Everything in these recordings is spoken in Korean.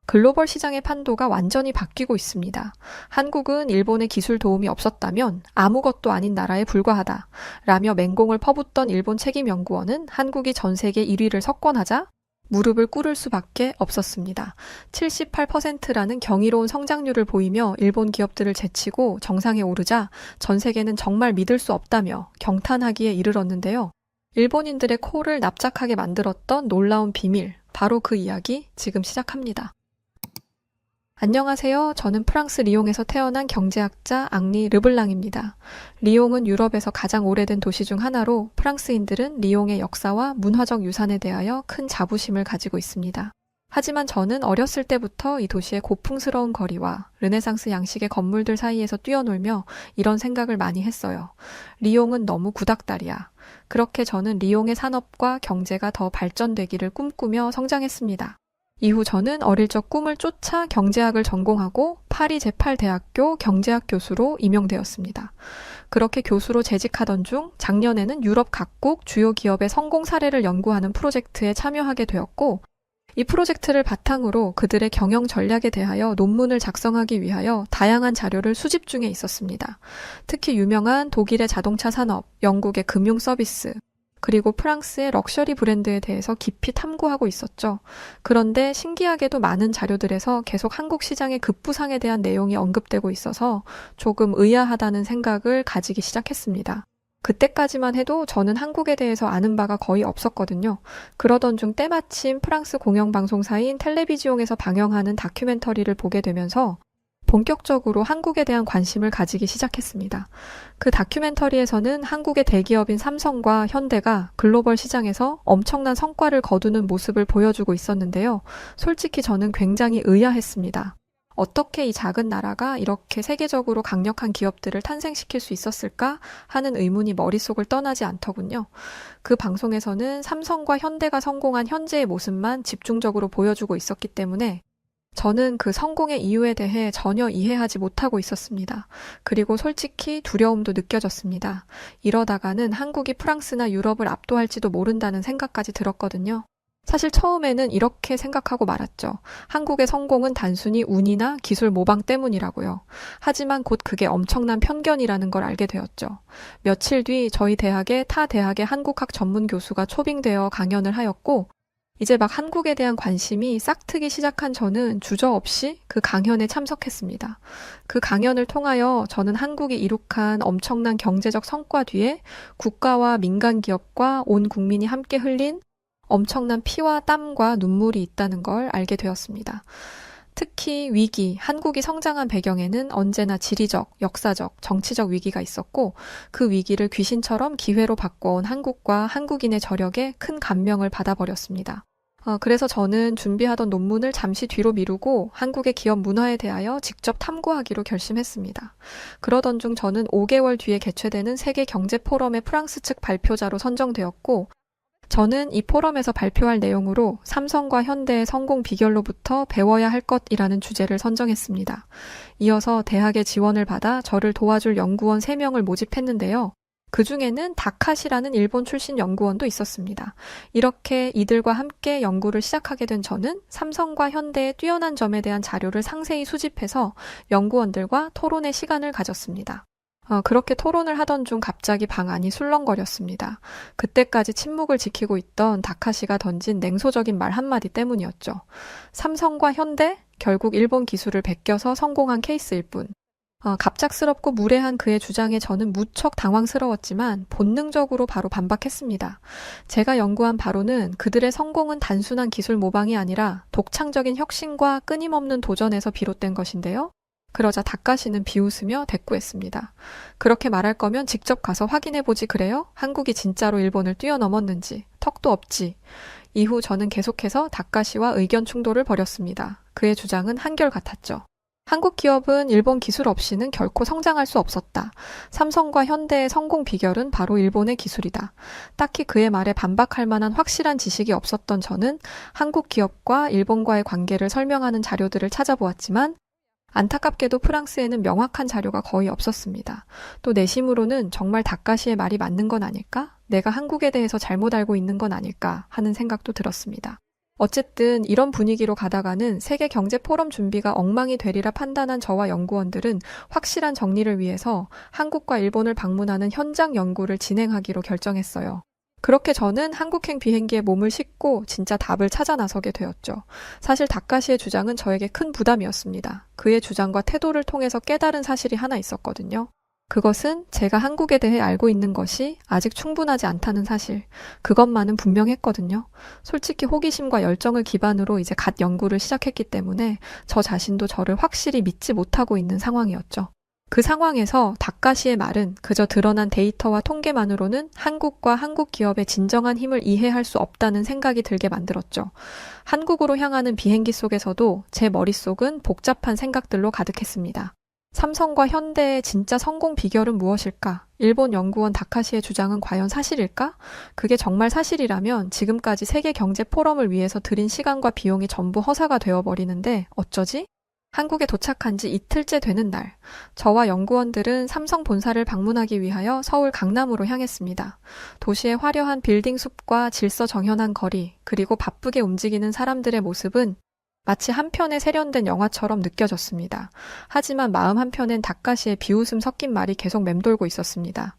글로벌 시장의 판도가 완전히 바뀌고 있습니다. 한국은 일본의 기술 도움이 없었다면 아무것도 아닌 나라에 불과하다 라며 맹공을 퍼붓던 일본 책임연구원은 한국이 전 세계 1위를 석권하자 무릎을 꿇을 수밖에 없었습니다. 78%라는 경이로운 성장률을 보이며 일본 기업들을 제치고 정상에 오르자 전 세계는 정말 믿을 수 없다며 경탄하기에 이르렀는데요. 일본인들의 코를 납작하게 만들었던 놀라운 비밀, 바로 그 이야기 지금 시작합니다. 안녕하세요. 저는 프랑스 리옹에서 태어난 경제학자 앙리 르블랑입니다. 리옹은 유럽에서 가장 오래된 도시 중 하나로 프랑스인들은 리옹의 역사와 문화적 유산에 대하여 큰 자부심을 가지고 있습니다. 하지만 저는 어렸을 때부터 이 도시의 고풍스러운 거리와 르네상스 양식의 건물들 사이에서 뛰어놀며 이런 생각을 많이 했어요. 리옹은 너무 구닥다리야. 그렇게 저는 리옹의 산업과 경제가 더 발전되기를 꿈꾸며 성장했습니다. 이후 저는 어릴 적 꿈을 쫓아 경제학을 전공하고 파리 제8대학교 경제학 교수로 임용되었습니다. 그렇게 교수로 재직하던 중 작년에는 유럽 각국 주요 기업의 성공 사례를 연구하는 프로젝트에 참여하게 되었고, 이 프로젝트를 바탕으로 그들의 경영 전략에 대하여 논문을 작성하기 위하여 다양한 자료를 수집 중에 있었습니다. 특히 유명한 독일의 자동차 산업, 영국의 금융 서비스, 그리고 프랑스의 럭셔리 브랜드에 대해서 깊이 탐구하고 있었죠. 그런데 신기하게도 많은 자료들에서 계속 한국 시장의 급부상에 대한 내용이 언급되고 있어서 조금 의아하다는 생각을 가지기 시작했습니다. 그때까지만 해도 저는 한국에 대해서 아는 바가 거의 없었거든요. 그러던 중 때마침 프랑스 공영방송사인 텔레비지옹에서 방영하는 다큐멘터리를 보게 되면서 본격적으로 한국에 대한 관심을 가지기 시작했습니다. 그 다큐멘터리에서는 한국의 대기업인 삼성과 현대가 글로벌 시장에서 엄청난 성과를 거두는 모습을 보여주고 있었는데요. 솔직히 저는 굉장히 의아했습니다. 어떻게 이 작은 나라가 이렇게 세계적으로 강력한 기업들을 탄생시킬 수 있었을까 하는 의문이 머릿속을 떠나지 않더군요. 그 방송에서는 삼성과 현대가 성공한 현재의 모습만 집중적으로 보여주고 있었기 때문에 저는 그 성공의 이유에 대해 전혀 이해하지 못하고 있었습니다. 그리고 솔직히 두려움도 느껴졌습니다. 이러다가는 한국이 프랑스나 유럽을 압도할지도 모른다는 생각까지 들었거든요. 사실 처음에는 이렇게 생각하고 말았죠. 한국의 성공은 단순히 운이나 기술 모방 때문이라고요. 하지만 곧 그게 엄청난 편견이라는 걸 알게 되었죠. 며칠 뒤 저희 대학의 타 대학의 한국학 전문 교수가 초빙되어 강연을 하였고, 이제 막 한국에 대한 관심이 싹트기 시작한 저는 주저없이 그 강연에 참석했습니다. 그 강연을 통하여 저는 한국이 이룩한 엄청난 경제적 성과 뒤에 국가와 민간 기업과 온 국민이 함께 흘린 엄청난 피와 땀과 눈물이 있다는 걸 알게 되었습니다. 특히 위기, 한국이 성장한 배경에는 언제나 지리적, 역사적, 정치적 위기가 있었고, 그 위기를 귀신처럼 기회로 바꿔온 한국과 한국인의 저력에 큰 감명을 받아버렸습니다. 그래서 저는 준비하던 논문을 잠시 뒤로 미루고 한국의 기업 문화에 대하여 직접 탐구하기로 결심했습니다. 그러던 중 저는 5개월 뒤에 개최되는 세계 경제 포럼의 프랑스 측 발표자로 선정되었고, 저는 이 포럼에서 발표할 내용으로 삼성과 현대의 성공 비결로부터 배워야 할 것이라는 주제를 선정했습니다. 이어서 대학의 지원을 받아 저를 도와줄 연구원 3명을 모집했는데요. 그 중에는 다카시라는 일본 출신 연구원도 있었습니다. 이렇게 이들과 함께 연구를 시작하게 된 저는 삼성과 현대의 뛰어난 점에 대한 자료를 상세히 수집해서 연구원들과 토론의 시간을 가졌습니다. 그렇게 토론을 하던 중 갑자기 방 안이 술렁거렸습니다. 그때까지 침묵을 지키고 있던 다카시가 던진 냉소적인 말 한마디 때문이었죠. 삼성과 현대? 결국 일본 기술을 베껴서 성공한 케이스일 뿐. 갑작스럽고 무례한 그의 주장에 저는 무척 당황스러웠지만 본능적으로 바로 반박했습니다. 제가 연구한 바로는 그들의 성공은 단순한 기술 모방이 아니라 독창적인 혁신과 끊임없는 도전에서 비롯된 것인데요. 그러자 다카시는 비웃으며 대꾸했습니다. 그렇게 말할 거면 직접 가서 확인해보지 그래요? 한국이 진짜로 일본을 뛰어넘었는지. 턱도 없지. 이후 저는 계속해서 다카시와 의견 충돌을 벌였습니다. 그의 주장은 한결같았죠. 한국 기업은 일본 기술 없이는 결코 성장할 수 없었다. 삼성과 현대의 성공 비결은 바로 일본의 기술이다. 딱히 그의 말에 반박할 만한 확실한 지식이 없었던 저는 한국 기업과 일본과의 관계를 설명하는 자료들을 찾아보았지만 안타깝게도 프랑스에는 명확한 자료가 거의 없었습니다. 또 내심으로는 정말 다카시의 말이 맞는 건 아닐까? 내가 한국에 대해서 잘못 알고 있는 건 아닐까 하는 생각도 들었습니다. 어쨌든 이런 분위기로 가다가는 세계 경제 포럼 준비가 엉망이 되리라 판단한 저와 연구원들은 확실한 정리를 위해서 한국과 일본을 방문하는 현장 연구를 진행하기로 결정했어요. 그렇게 저는 한국행 비행기에 몸을 싣고 진짜 답을 찾아 나서게 되었죠. 사실 다카시의 주장은 저에게 큰 부담이었습니다. 그의 주장과 태도를 통해서 깨달은 사실이 하나 있었거든요. 그것은 제가 한국에 대해 알고 있는 것이 아직 충분하지 않다는 사실. 그것만은 분명했거든요. 솔직히 호기심과 열정을 기반으로 이제 갓 연구를 시작했기 때문에 저 자신도 저를 확실히 믿지 못하고 있는 상황이었죠. 그 상황에서 다카시의 말은 그저 드러난 데이터와 통계만으로는 한국과 한국 기업의 진정한 힘을 이해할 수 없다는 생각이 들게 만들었죠. 한국으로 향하는 비행기 속에서도 제 머릿속은 복잡한 생각들로 가득했습니다. 삼성과 현대의 진짜 성공 비결은 무엇일까? 일본 연구원 다카시의 주장은 과연 사실일까? 그게 정말 사실이라면 지금까지 세계 경제 포럼을 위해서 들인 시간과 비용이 전부 허사가 되어버리는데 어쩌지? 한국에 도착한 지 이틀째 되는 날, 저와 연구원들은 삼성 본사를 방문하기 위하여 서울 강남으로 향했습니다. 도시의 화려한 빌딩 숲과 질서 정연한 거리, 그리고 바쁘게 움직이는 사람들의 모습은 마치 한 편의 세련된 영화처럼 느껴졌습니다. 하지만 마음 한편엔 다카시의 비웃음 섞인 말이 계속 맴돌고 있었습니다.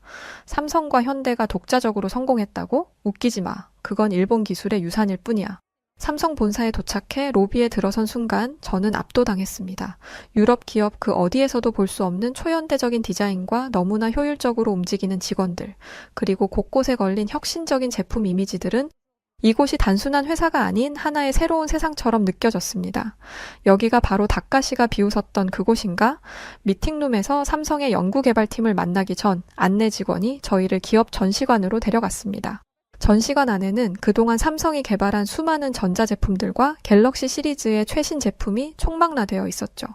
삼성과 현대가 독자적으로 성공했다고? 웃기지 마. 그건 일본 기술의 유산일 뿐이야. 삼성 본사에 도착해 로비에 들어선 순간 저는 압도당했습니다. 유럽 기업 그 어디에서도 볼 수 없는 초현대적인 디자인과 너무나 효율적으로 움직이는 직원들, 그리고 곳곳에 걸린 혁신적인 제품 이미지들은 이곳이 단순한 회사가 아닌 하나의 새로운 세상처럼 느껴졌습니다. 여기가 바로 다카시가 비웃었던 그곳인가? 미팅룸에서 삼성의 연구개발팀을 만나기 전 안내 직원이 저희를 기업 전시관으로 데려갔습니다. 전시관 안에는 그동안 삼성이 개발한 수많은 전자제품들과 갤럭시 시리즈의 최신 제품이 총망라되어 있었죠.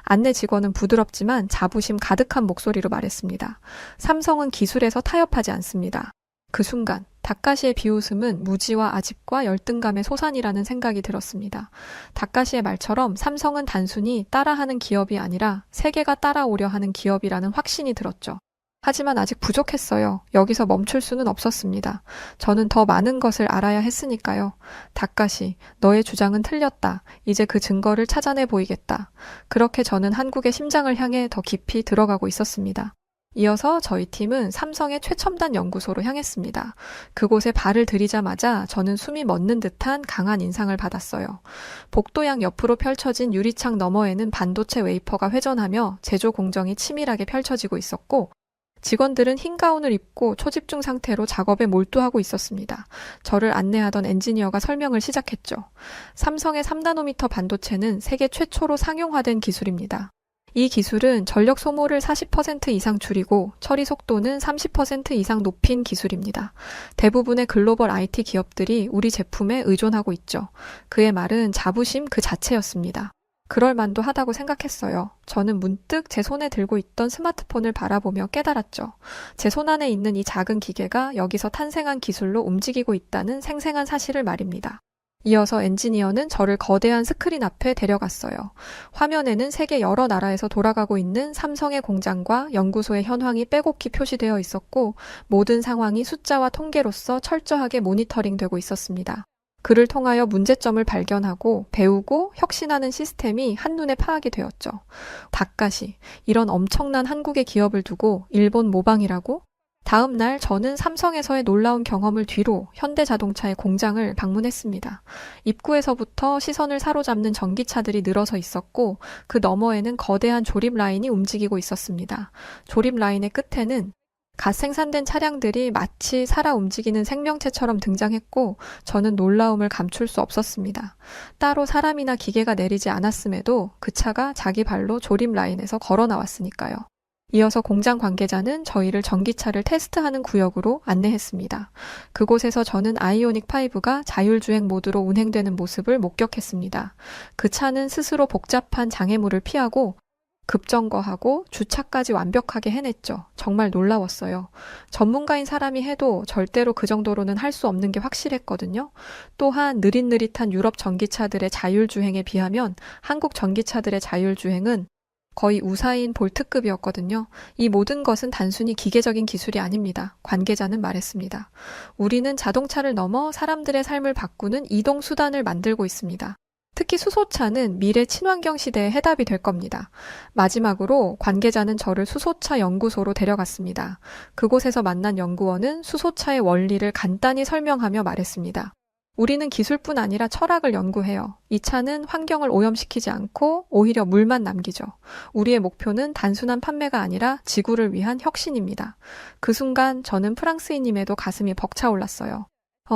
안내 직원은 부드럽지만 자부심 가득한 목소리로 말했습니다. 삼성은 기술에서 타협하지 않습니다. 그 순간 다카시의 비웃음은 무지와 아집과 열등감의 소산이라는 생각이 들었습니다. 다카시의 말처럼 삼성은 단순히 따라하는 기업이 아니라 세계가 따라오려 하는 기업이라는 확신이 들었죠. 하지만 아직 부족했어요. 여기서 멈출 수는 없었습니다. 저는 더 많은 것을 알아야 했으니까요. 다카시, 너의 주장은 틀렸다. 이제 그 증거를 찾아내 보이겠다. 그렇게 저는 한국의 심장을 향해 더 깊이 들어가고 있었습니다. 이어서 저희 팀은 삼성의 최첨단 연구소로 향했습니다. 그곳에 발을 들이자마자 저는 숨이 멎는 듯한 강한 인상을 받았어요. 복도양 옆으로 펼쳐진 유리창 너머에는 반도체 웨이퍼가 회전하며 제조 공정이 치밀하게 펼쳐지고 있었고, 직원들은 흰 가운을 입고 초집중 상태로 작업에 몰두하고 있었습니다. 저를 안내하던 엔지니어가 설명을 시작했죠. 삼성의 3나노미터 반도체는 세계 최초로 상용화된 기술입니다. 이 기술은 전력 소모를 40% 이상 줄이고 처리 속도는 30% 이상 높인 기술입니다. 대부분의 글로벌 IT 기업들이 우리 제품에 의존하고 있죠. 그의 말은 자부심 그 자체였습니다. 그럴 만도 하다고 생각했어요. 저는 문득 제 손에 들고 있던 스마트폰을 바라보며 깨달았죠. 제 손 안에 있는 이 작은 기계가 여기서 탄생한 기술로 움직이고 있다는 생생한 사실을 말입니다. 이어서 엔지니어는 저를 거대한 스크린 앞에 데려갔어요. 화면에는 세계 여러 나라에서 돌아가고 있는 삼성의 공장과 연구소의 현황이 빼곡히 표시되어 있었고, 모든 상황이 숫자와 통계로서 철저하게 모니터링되고 있었습니다. 그를 통하여 문제점을 발견하고 배우고 혁신하는 시스템이 한눈에 파악이 되었죠. 다카시, 이런 엄청난 한국의 기업을 두고 일본 모방이라고? 다음 날 저는 삼성에서의 놀라운 경험을 뒤로 현대자동차의 공장을 방문했습니다. 입구에서부터 시선을 사로잡는 전기차들이 늘어서 있었고, 그 너머에는 거대한 조립 라인이 움직이고 있었습니다. 조립 라인의 끝에는 갓 생산된 차량들이 마치 살아 움직이는 생명체처럼 등장했고, 저는 놀라움을 감출 수 없었습니다. 따로 사람이나 기계가 내리지 않았음에도 그 차가 자기 발로 조립 라인에서 걸어 나왔으니까요. 이어서 공장 관계자는 저희를 전기차를 테스트하는 구역으로 안내했습니다. 그곳에서 저는 아이오닉 5가 자율주행 모드로 운행되는 모습을 목격했습니다. 그 차는 스스로 복잡한 장애물을 피하고 급정거하고 주차까지 완벽하게 해냈죠. 정말 놀라웠어요. 전문가인 사람이 해도 절대로 그 정도로는 할 수 없는 게 확실했거든요. 또한 느릿느릿한 유럽 전기차들의 자율주행에 비하면 한국 전기차들의 자율주행은 거의 우사인 볼트급이었거든요. 이 모든 것은 단순히 기계적인 기술이 아닙니다. 관계자는 말했습니다. 우리는 자동차를 넘어 사람들의 삶을 바꾸는 이동 수단을 만들고 있습니다. 특히 수소차는 미래 친환경 시대의 해답이 될 겁니다. 마지막으로 관계자는 저를 수소차 연구소로 데려갔습니다. 그곳에서 만난 연구원은 수소차의 원리를 간단히 설명하며 말했습니다. 우리는 기술뿐 아니라 철학을 연구해요. 이 차는 환경을 오염시키지 않고 오히려 물만 남기죠. 우리의 목표는 단순한 판매가 아니라 지구를 위한 혁신입니다. 그 순간 저는 프랑스인임에도 가슴이 벅차올랐어요.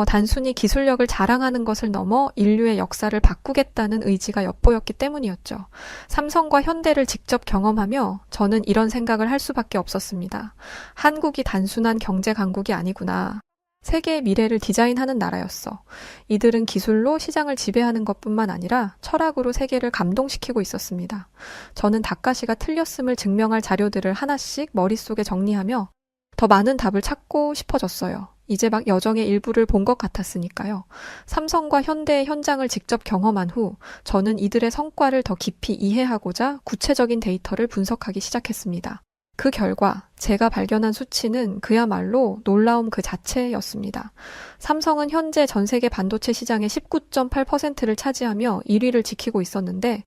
단순히 기술력을 자랑하는 것을 넘어 인류의 역사를 바꾸겠다는 의지가 엿보였기 때문이었죠. 삼성과 현대를 직접 경험하며 저는 이런 생각을 할 수밖에 없었습니다. 한국이 단순한 경제 강국이 아니구나. 세계의 미래를 디자인하는 나라였어. 이들은 기술로 시장을 지배하는 것뿐만 아니라 철학으로 세계를 감동시키고 있었습니다. 저는 다카시가 틀렸음을 증명할 자료들을 하나씩 머릿속에 정리하며 더 많은 답을 찾고 싶어졌어요. 이제 막 여정의 일부를 본 것 같았으니까요. 삼성과 현대의 현장을 직접 경험한 후 저는 이들의 성과를 더 깊이 이해하고자 구체적인 데이터를 분석하기 시작했습니다. 그 결과 제가 발견한 수치는 그야말로 놀라움 그 자체였습니다. 삼성은 현재 전 세계 반도체 시장의 19.8%를 차지하며 1위를 지키고 있었는데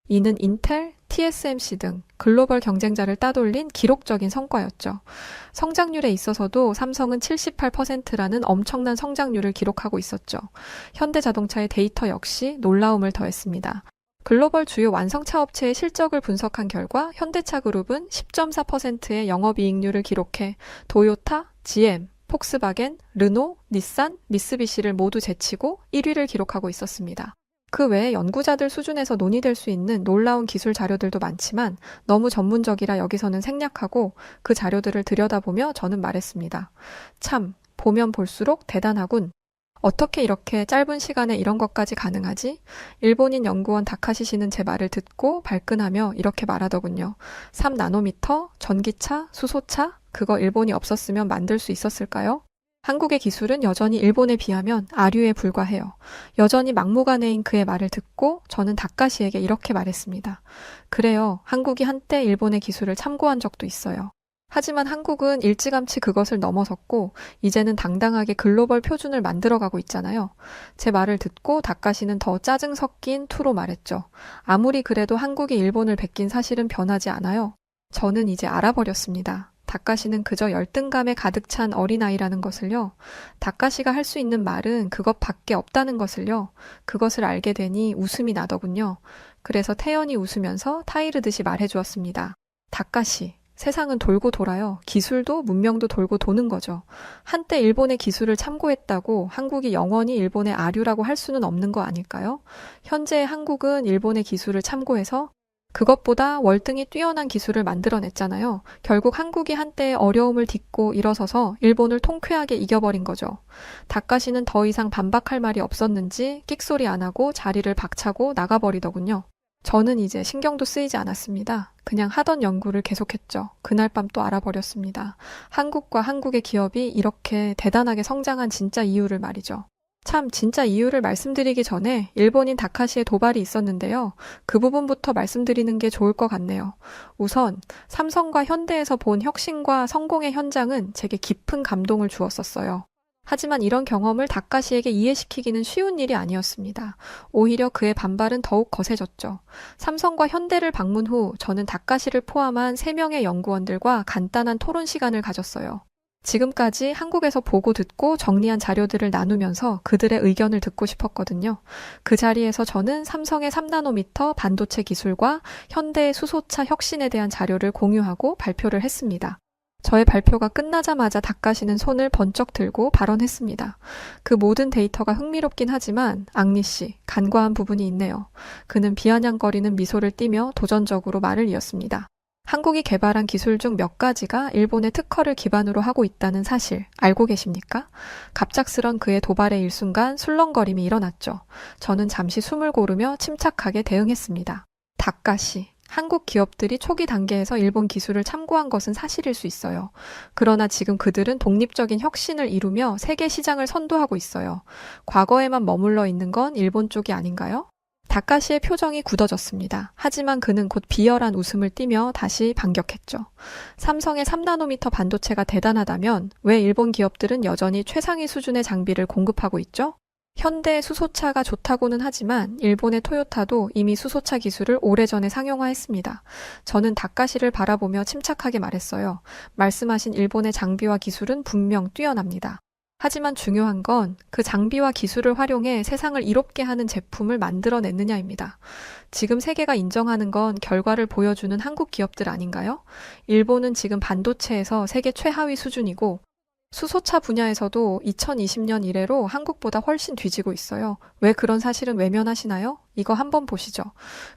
이는 인텔, TSMC 등 글로벌 경쟁자를 따돌린 기록적인 성과였죠. 성장률에 있어서도 삼성은 78%라는 엄청난 성장률을 기록하고 있었죠. 현대자동차의 데이터 역시 놀라움을 더했습니다. 글로벌 주요 완성차 업체의 실적을 분석한 결과 현대차 그룹은 10.4%의 영업이익률을 기록해 도요타, GM, 폭스바겐, 르노, 닛산, 미쓰비시를 모두 제치고 1위를 기록하고 있었습니다. 그 외에 연구자들 수준에서 논의될 수 있는 놀라운 기술 자료들도 많지만 너무 전문적이라 여기서는 생략하고 그 자료들을 들여다보며 저는 말했습니다. 참, 보면 볼수록 대단하군. 어떻게 이렇게 짧은 시간에 이런 것까지 가능하지? 일본인 연구원 다카시 씨는 제 말을 듣고 발끈하며 이렇게 말하더군요. 3나노미터, 전기차, 수소차, 그거 일본이 없었으면 만들 수 있었을까요? 한국의 기술은 여전히 일본에 비하면 아류에 불과해요. 여전히 막무가내인 그의 말을 듣고 저는 다카시에게 이렇게 말했습니다. 그래요. 한국이 한때 일본의 기술을 참고한 적도 있어요. 하지만 한국은 일찌감치 그것을 넘어섰고 이제는 당당하게 글로벌 표준을 만들어가고 있잖아요. 제 말을 듣고 다카시는 더 짜증 섞인 투로 말했죠. 아무리 그래도 한국이 일본을 베낀 사실은 변하지 않아요. 저는 이제 알아버렸습니다. 다카시는 그저 열등감에 가득 찬 어린아이라는 것을요. 다카시가 할 수 있는 말은 그것밖에 없다는 것을요. 그것을 알게 되니 웃음이 나더군요. 그래서 태연히 웃으면서 타이르듯이 말해주었습니다. 다카시, 세상은 돌고 돌아요. 기술도 문명도 돌고 도는 거죠. 한때 일본의 기술을 참고했다고 한국이 영원히 일본의 아류라고 할 수는 없는 거 아닐까요? 현재 한국은 일본의 기술을 참고해서 그것보다 월등히 뛰어난 기술을 만들어냈잖아요. 결국 한국이 한때 어려움을 딛고 일어서서 일본을 통쾌하게 이겨버린 거죠. 다카시는 더 이상 반박할 말이 없었는지 끽소리 안 하고 자리를 박차고 나가버리더군요. 저는 이제 신경도 쓰이지 않았습니다. 그냥 하던 연구를 계속했죠. 그날 밤 또 알아버렸습니다. 한국과 한국의 기업이 이렇게 대단하게 성장한 진짜 이유를 말이죠. 참 진짜 이유를 말씀드리기 전에 일본인 다카시의 도발이 있었는데요. 그 부분부터 말씀드리는 게 좋을 것 같네요. 우선 삼성과 현대에서 본 혁신과 성공의 현장은 제게 깊은 감동을 주었었어요. 하지만 이런 경험을 다카시에게 이해시키기는 쉬운 일이 아니었습니다. 오히려 그의 반발은 더욱 거세졌죠. 삼성과 현대를 방문 후 저는 다카시를 포함한 3명의 연구원들과 간단한 토론 시간을 가졌어요. 지금까지 한국에서 보고 듣고 정리한 자료들을 나누면서 그들의 의견을 듣고 싶었거든요. 그 자리에서 저는 삼성의 3나노미터 반도체 기술과 현대의 수소차 혁신에 대한 자료를 공유하고 발표를 했습니다. 저의 발표가 끝나자마자 다카시는 손을 번쩍 들고 발언했습니다. 그 모든 데이터가 흥미롭긴 하지만 앙리 씨, 간과한 부분이 있네요. 그는 비아냥거리는 미소를 띠며 도전적으로 말을 이었습니다. 한국이 개발한 기술 중 몇 가지가 일본의 특허를 기반으로 하고 있다는 사실 알고 계십니까? 갑작스런 그의 도발의 일순간 술렁거림이 일어났죠. 저는 잠시 숨을 고르며 침착하게 대응했습니다. 다카시, 한국 기업들이 초기 단계에서 일본 기술을 참고한 것은 사실일 수 있어요. 그러나 지금 그들은 독립적인 혁신을 이루며 세계 시장을 선도하고 있어요. 과거에만 머물러 있는 건 일본 쪽이 아닌가요? 다카시의 표정이 굳어졌습니다. 하지만 그는 곧 비열한 웃음을 띠며 다시 반격했죠. 삼성의 3나노미터 반도체가 대단하다면 왜 일본 기업들은 여전히 최상위 수준의 장비를 공급하고 있죠? 현대의 수소차가 좋다고는 하지만 일본의 토요타도 이미 수소차 기술을 오래전에 상용화했습니다. 저는 다카시를 바라보며 침착하게 말했어요. 말씀하신 일본의 장비와 기술은 분명 뛰어납니다. 하지만 중요한 건 그 장비와 기술을 활용해 세상을 이롭게 하는 제품을 만들어냈느냐입니다. 지금 세계가 인정하는 건 결과를 보여주는 한국 기업들 아닌가요? 일본은 지금 반도체에서 세계 최하위 수준이고 수소차 분야에서도 2020년 이래로 한국보다 훨씬 뒤지고 있어요. 왜 그런 사실은 외면하시나요? 이거 한번 보시죠.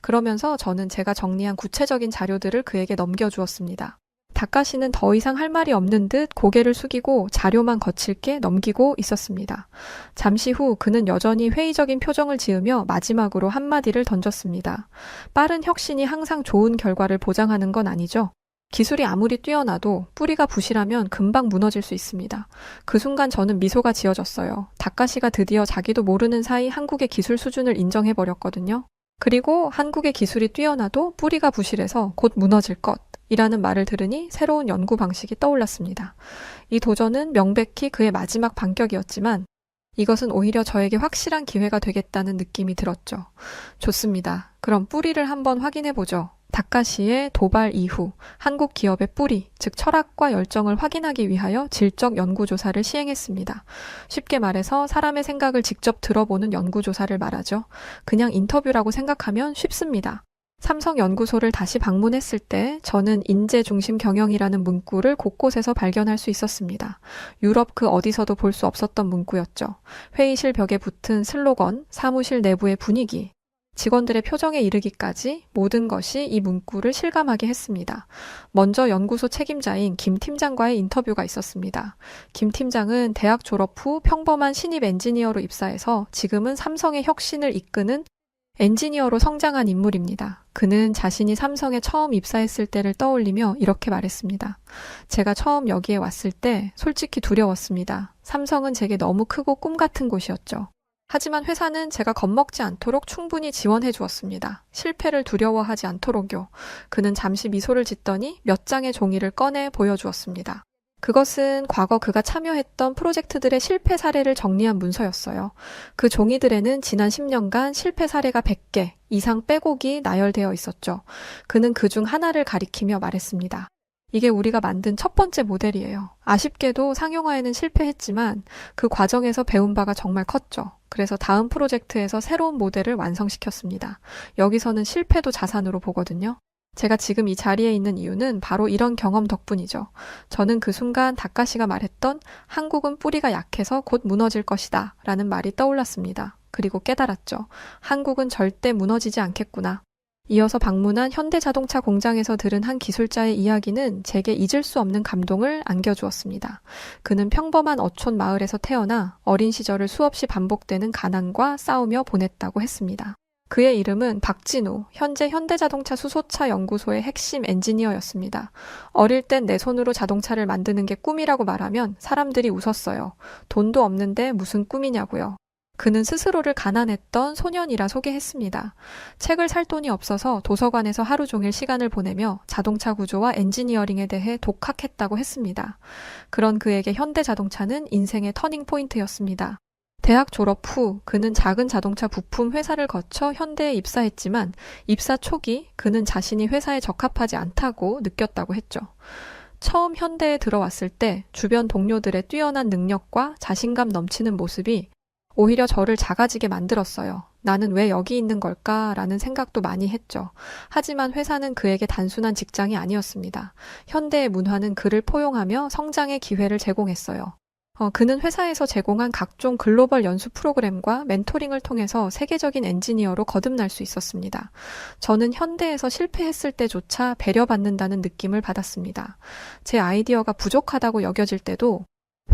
그러면서 저는 제가 정리한 구체적인 자료들을 그에게 넘겨주었습니다. 다카시는 더 이상 할 말이 없는 듯 고개를 숙이고 자료만 거칠게 넘기고 있었습니다. 잠시 후 그는 여전히 회의적인 표정을 지으며 마지막으로 한마디를 던졌습니다. 빠른 혁신이 항상 좋은 결과를 보장하는 건 아니죠. 기술이 아무리 뛰어나도 뿌리가 부실하면 금방 무너질 수 있습니다. 그 순간 저는 미소가 지어졌어요. 다카시가 드디어 자기도 모르는 사이 한국의 기술 수준을 인정해버렸거든요. 그리고 한국의 기술이 뛰어나도 뿌리가 부실해서 곧 무너질 것이라는 말을 들으니 새로운 연구 방식이 떠올랐습니다. 이 도전은 명백히 그의 마지막 반격이었지만 이것은 오히려 저에게 확실한 기회가 되겠다는 느낌이 들었죠. 좋습니다. 그럼 뿌리를 한번 확인해보죠. 다카시의 도발 이후 한국 기업의 뿌리, 즉 철학과 열정을 확인하기 위하여 질적 연구조사를 시행했습니다. 쉽게 말해서 사람의 생각을 직접 들어보는 연구조사를 말하죠. 그냥 인터뷰라고 생각하면 쉽습니다. 삼성 연구소를 다시 방문했을 때 저는 인재 중심 경영이라는 문구를 곳곳에서 발견할 수 있었습니다. 유럽 그 어디서도 볼 수 없었던 문구였죠. 회의실 벽에 붙은 슬로건, 사무실 내부의 분위기, 직원들의 표정에 이르기까지 모든 것이 이 문구를 실감하게 했습니다. 먼저 연구소 책임자인 김 팀장과의 인터뷰가 있었습니다. 김 팀장은 대학 졸업 후 평범한 신입 엔지니어로 입사해서 지금은 삼성의 혁신을 이끄는 엔지니어로 성장한 인물입니다. 그는 자신이 삼성에 처음 입사했을 때를 떠올리며 이렇게 말했습니다. 제가 처음 여기에 왔을 때 솔직히 두려웠습니다. 삼성은 제게 너무 크고 꿈 같은 곳이었죠. 하지만 회사는 제가 겁먹지 않도록 충분히 지원해 주었습니다. 실패를 두려워하지 않도록요. 그는 잠시 미소를 짓더니 몇 장의 종이를 꺼내 보여주었습니다. 그것은 과거 그가 참여했던 프로젝트들의 실패 사례를 정리한 문서였어요. 그 종이들에는 지난 10년간 실패 사례가 100개 이상 빼곡이 나열되어 있었죠. 그는 그중 하나를 가리키며 말했습니다. 이게 우리가 만든 첫 번째 모델이에요. 아쉽게도 상용화에는 실패했지만 그 과정에서 배운 바가 정말 컸죠. 그래서 다음 프로젝트에서 새로운 모델을 완성시켰습니다. 여기서는 실패도 자산으로 보거든요. 제가 지금 이 자리에 있는 이유는 바로 이런 경험 덕분이죠. 저는 그 순간 다카시가 말했던 한국은 뿌리가 약해서 곧 무너질 것이다 라는 말이 떠올랐습니다. 그리고 깨달았죠. 한국은 절대 무너지지 않겠구나. 이어서 방문한 현대자동차 공장에서 들은 한 기술자의 이야기는 제게 잊을 수 없는 감동을 안겨주었습니다. 그는 평범한 어촌 마을에서 태어나 어린 시절을 수없이 반복되는 가난과 싸우며 보냈다고 했습니다. 그의 이름은 박진우, 현재 현대자동차 수소차 연구소의 핵심 엔지니어였습니다. 어릴 땐 내 손으로 자동차를 만드는 게 꿈이라고 말하면 사람들이 웃었어요. 돈도 없는데 무슨 꿈이냐고요. 그는 스스로를 가난했던 소년이라 소개했습니다. 책을 살 돈이 없어서 도서관에서 하루 종일 시간을 보내며 자동차 구조와 엔지니어링에 대해 독학했다고 했습니다. 그런 그에게 현대자동차는 인생의 터닝포인트였습니다. 대학 졸업 후 그는 작은 자동차 부품 회사를 거쳐 현대에 입사했지만 입사 초기 그는 자신이 회사에 적합하지 않다고 느꼈다고 했죠. 처음 현대에 들어왔을 때 주변 동료들의 뛰어난 능력과 자신감 넘치는 모습이 오히려 저를 작아지게 만들었어요. 나는 왜 여기 있는 걸까라는 생각도 많이 했죠. 하지만 회사는 그에게 단순한 직장이 아니었습니다. 현대의 문화는 그를 포용하며 성장의 기회를 제공했어요. 그는 회사에서 제공한 각종 글로벌 연수 프로그램과 멘토링을 통해서 세계적인 엔지니어로 거듭날 수 있었습니다. 저는 현대에서 실패했을 때조차 배려받는다는 느낌을 받았습니다. 제 아이디어가 부족하다고 여겨질 때도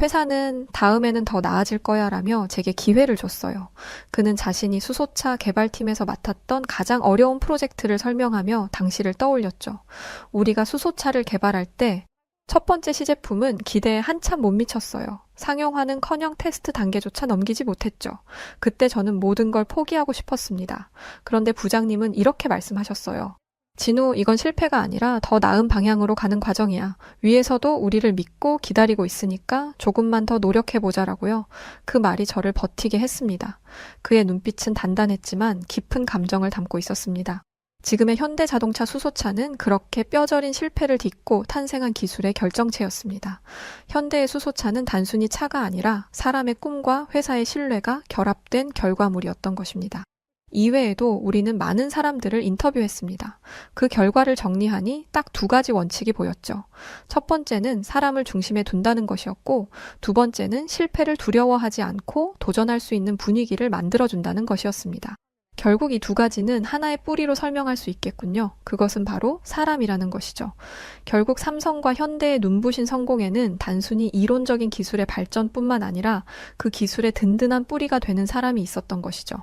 회사는 다음에는 더 나아질 거야 라며 제게 기회를 줬어요. 그는 자신이 수소차 개발팀에서 맡았던 가장 어려운 프로젝트를 설명하며 당시를 떠올렸죠. 우리가 수소차를 개발할 때 첫 번째 시제품은 기대에 한참 못 미쳤어요. 상용화는커녕 테스트 단계조차 넘기지 못했죠. 그때 저는 모든 걸 포기하고 싶었습니다. 그런데 부장님은 이렇게 말씀하셨어요. 진우, 이건 실패가 아니라 더 나은 방향으로 가는 과정이야. 위에서도 우리를 믿고 기다리고 있으니까 조금만 더 노력해보자라고요. 그 말이 저를 버티게 했습니다. 그의 눈빛은 단단했지만 깊은 감정을 담고 있었습니다. 지금의 현대자동차 수소차는 그렇게 뼈저린 실패를 딛고 탄생한 기술의 결정체였습니다. 현대의 수소차는 단순히 차가 아니라 사람의 꿈과 회사의 신뢰가 결합된 결과물이었던 것입니다. 이외에도 우리는 많은 사람들을 인터뷰했습니다. 그 결과를 정리하니 딱 2가지 원칙이 보였죠. 첫 번째는 사람을 중심에 둔다는 것이었고, 두 번째는 실패를 두려워하지 않고 도전할 수 있는 분위기를 만들어준다는 것이었습니다. 결국 이 2가지는 하나의 뿌리로 설명할 수 있겠군요. 그것은 바로 사람이라는 것이죠. 결국 삼성과 현대의 눈부신 성공에는 단순히 이론적인 기술의 발전뿐만 아니라 그 기술의 든든한 뿌리가 되는 사람이 있었던 것이죠.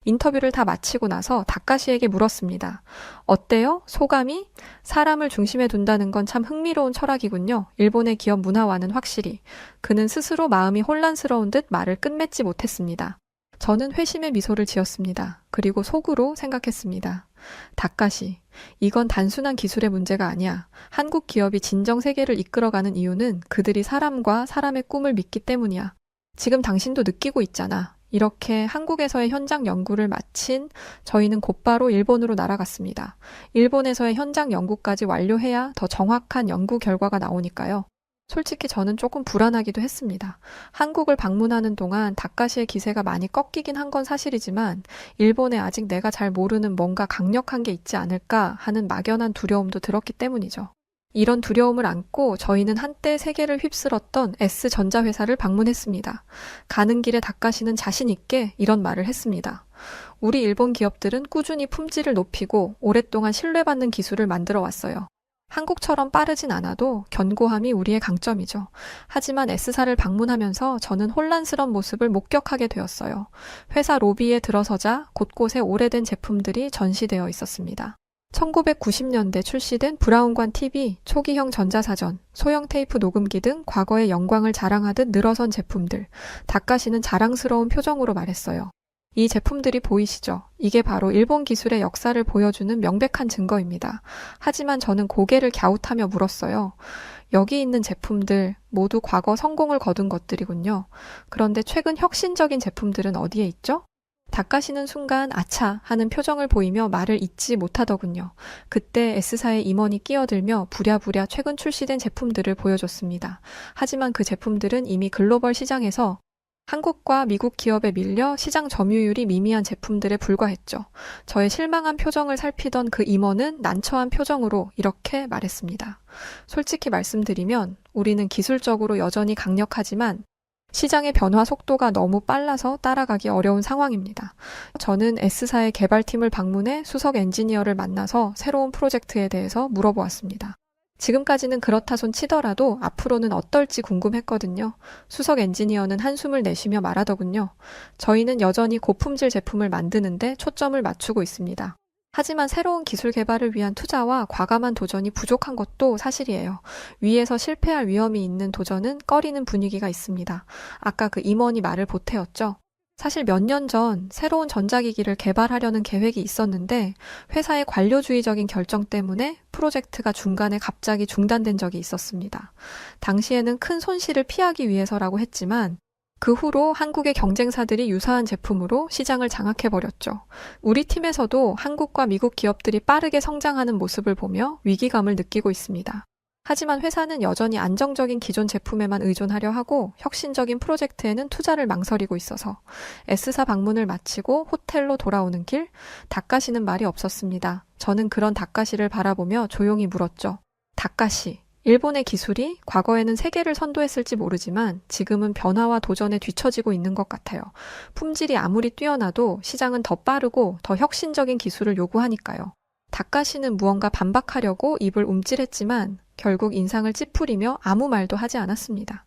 인터뷰를 다 마치고 나서 다카시에게 물었습니다. 어때요? 소감이? 사람을 중심에 둔다는 건 참 흥미로운 철학이군요. 일본의 기업 문화와는 확실히. 그는 스스로 마음이 혼란스러운 듯 말을 끝맺지 못했습니다. 저는 회심의 미소를 지었습니다. 그리고 속으로 생각했습니다. 다카시, 이건 단순한 기술의 문제가 아니야. 한국 기업이 진정 세계를 이끌어가는 이유는 그들이 사람과 사람의 꿈을 믿기 때문이야. 지금 당신도 느끼고 있잖아. 이렇게 한국에서의 현장 연구를 마친 저희는 곧바로 일본으로 날아갔습니다. 일본에서의 현장 연구까지 완료해야 더 정확한 연구 결과가 나오니까요. 솔직히 저는 조금 불안하기도 했습니다. 한국을 방문하는 동안 다카시의 기세가 많이 꺾이긴 한 건 사실이지만 일본에 아직 내가 잘 모르는 뭔가 강력한 게 있지 않을까 하는 막연한 두려움도 들었기 때문이죠. 이런 두려움을 안고 저희는 한때 세계를 휩쓸었던 S전자회사를 방문했습니다. 가는 길에 다카시는 자신 있게 이런 말을 했습니다. 우리 일본 기업들은 꾸준히 품질을 높이고 오랫동안 신뢰받는 기술을 만들어 왔어요. 한국처럼 빠르진 않아도 견고함이 우리의 강점이죠. 하지만 S사를 방문하면서 저는 혼란스러운 모습을 목격하게 되었어요. 회사 로비에 들어서자 곳곳에 오래된 제품들이 전시되어 있었습니다. 1990년대 출시된 브라운관 TV, 초기형 전자사전, 소형 테이프 녹음기 등 과거의 영광을 자랑하듯 늘어선 제품들. 다카시는 자랑스러운 표정으로 말했어요. 이 제품들이 보이시죠? 이게 바로 일본 기술의 역사를 보여주는 명백한 증거입니다. 하지만 저는 고개를 갸웃하며 물었어요. 여기 있는 제품들 모두 과거 성공을 거둔 것들이군요. 그런데 최근 혁신적인 제품들은 어디에 있죠? 다카시는 순간 아차 하는 표정을 보이며 말을 잇지 못하더군요. 그때 S사의 임원이 끼어들며 부랴부랴 최근 출시된 제품들을 보여줬습니다. 하지만 그 제품들은 이미 글로벌 시장에서 한국과 미국 기업에 밀려 시장 점유율이 미미한 제품들에 불과했죠. 저의 실망한 표정을 살피던 그 임원은 난처한 표정으로 이렇게 말했습니다. 솔직히 말씀드리면 우리는 기술적으로 여전히 강력하지만 시장의 변화 속도가 너무 빨라서 따라가기 어려운 상황입니다. 저는 S사의 개발팀을 방문해 수석 엔지니어를 만나서 새로운 프로젝트에 대해서 물어보았습니다. 지금까지는 그렇다 손 치더라도 앞으로는 어떨지 궁금했거든요. 수석 엔지니어는 한숨을 내쉬며 말하더군요. 저희는 여전히 고품질 제품을 만드는데 초점을 맞추고 있습니다. 하지만 새로운 기술 개발을 위한 투자와 과감한 도전이 부족한 것도 사실이에요. 위에서 실패할 위험이 있는 도전은 꺼리는 분위기가 있습니다. 아까 그 임원이 말을 보태었죠. 사실 몇 년 전 새로운 전자기기를 개발하려는 계획이 있었는데 회사의 관료주의적인 결정 때문에 프로젝트가 중간에 갑자기 중단된 적이 있었습니다. 당시에는 큰 손실을 피하기 위해서라고 했지만 그 후로 한국의 경쟁사들이 유사한 제품으로 시장을 장악해버렸죠. 우리 팀에서도 한국과 미국 기업들이 빠르게 성장하는 모습을 보며 위기감을 느끼고 있습니다. 하지만 회사는 여전히 안정적인 기존 제품에만 의존하려 하고 혁신적인 프로젝트에는 투자를 망설이고 있어서 S사 방문을 마치고 호텔로 돌아오는 길, 다카시는 말이 없었습니다. 저는 그런 다카시를 바라보며 조용히 물었죠. 다카시, 일본의 기술이 과거에는 세계를 선도했을지 모르지만 지금은 변화와 도전에 뒤처지고 있는 것 같아요. 품질이 아무리 뛰어나도 시장은 더 빠르고 더 혁신적인 기술을 요구하니까요. 다카시는 무언가 반박하려고 입을 움찔했지만 결국 인상을 찌푸리며 아무 말도 하지 않았습니다.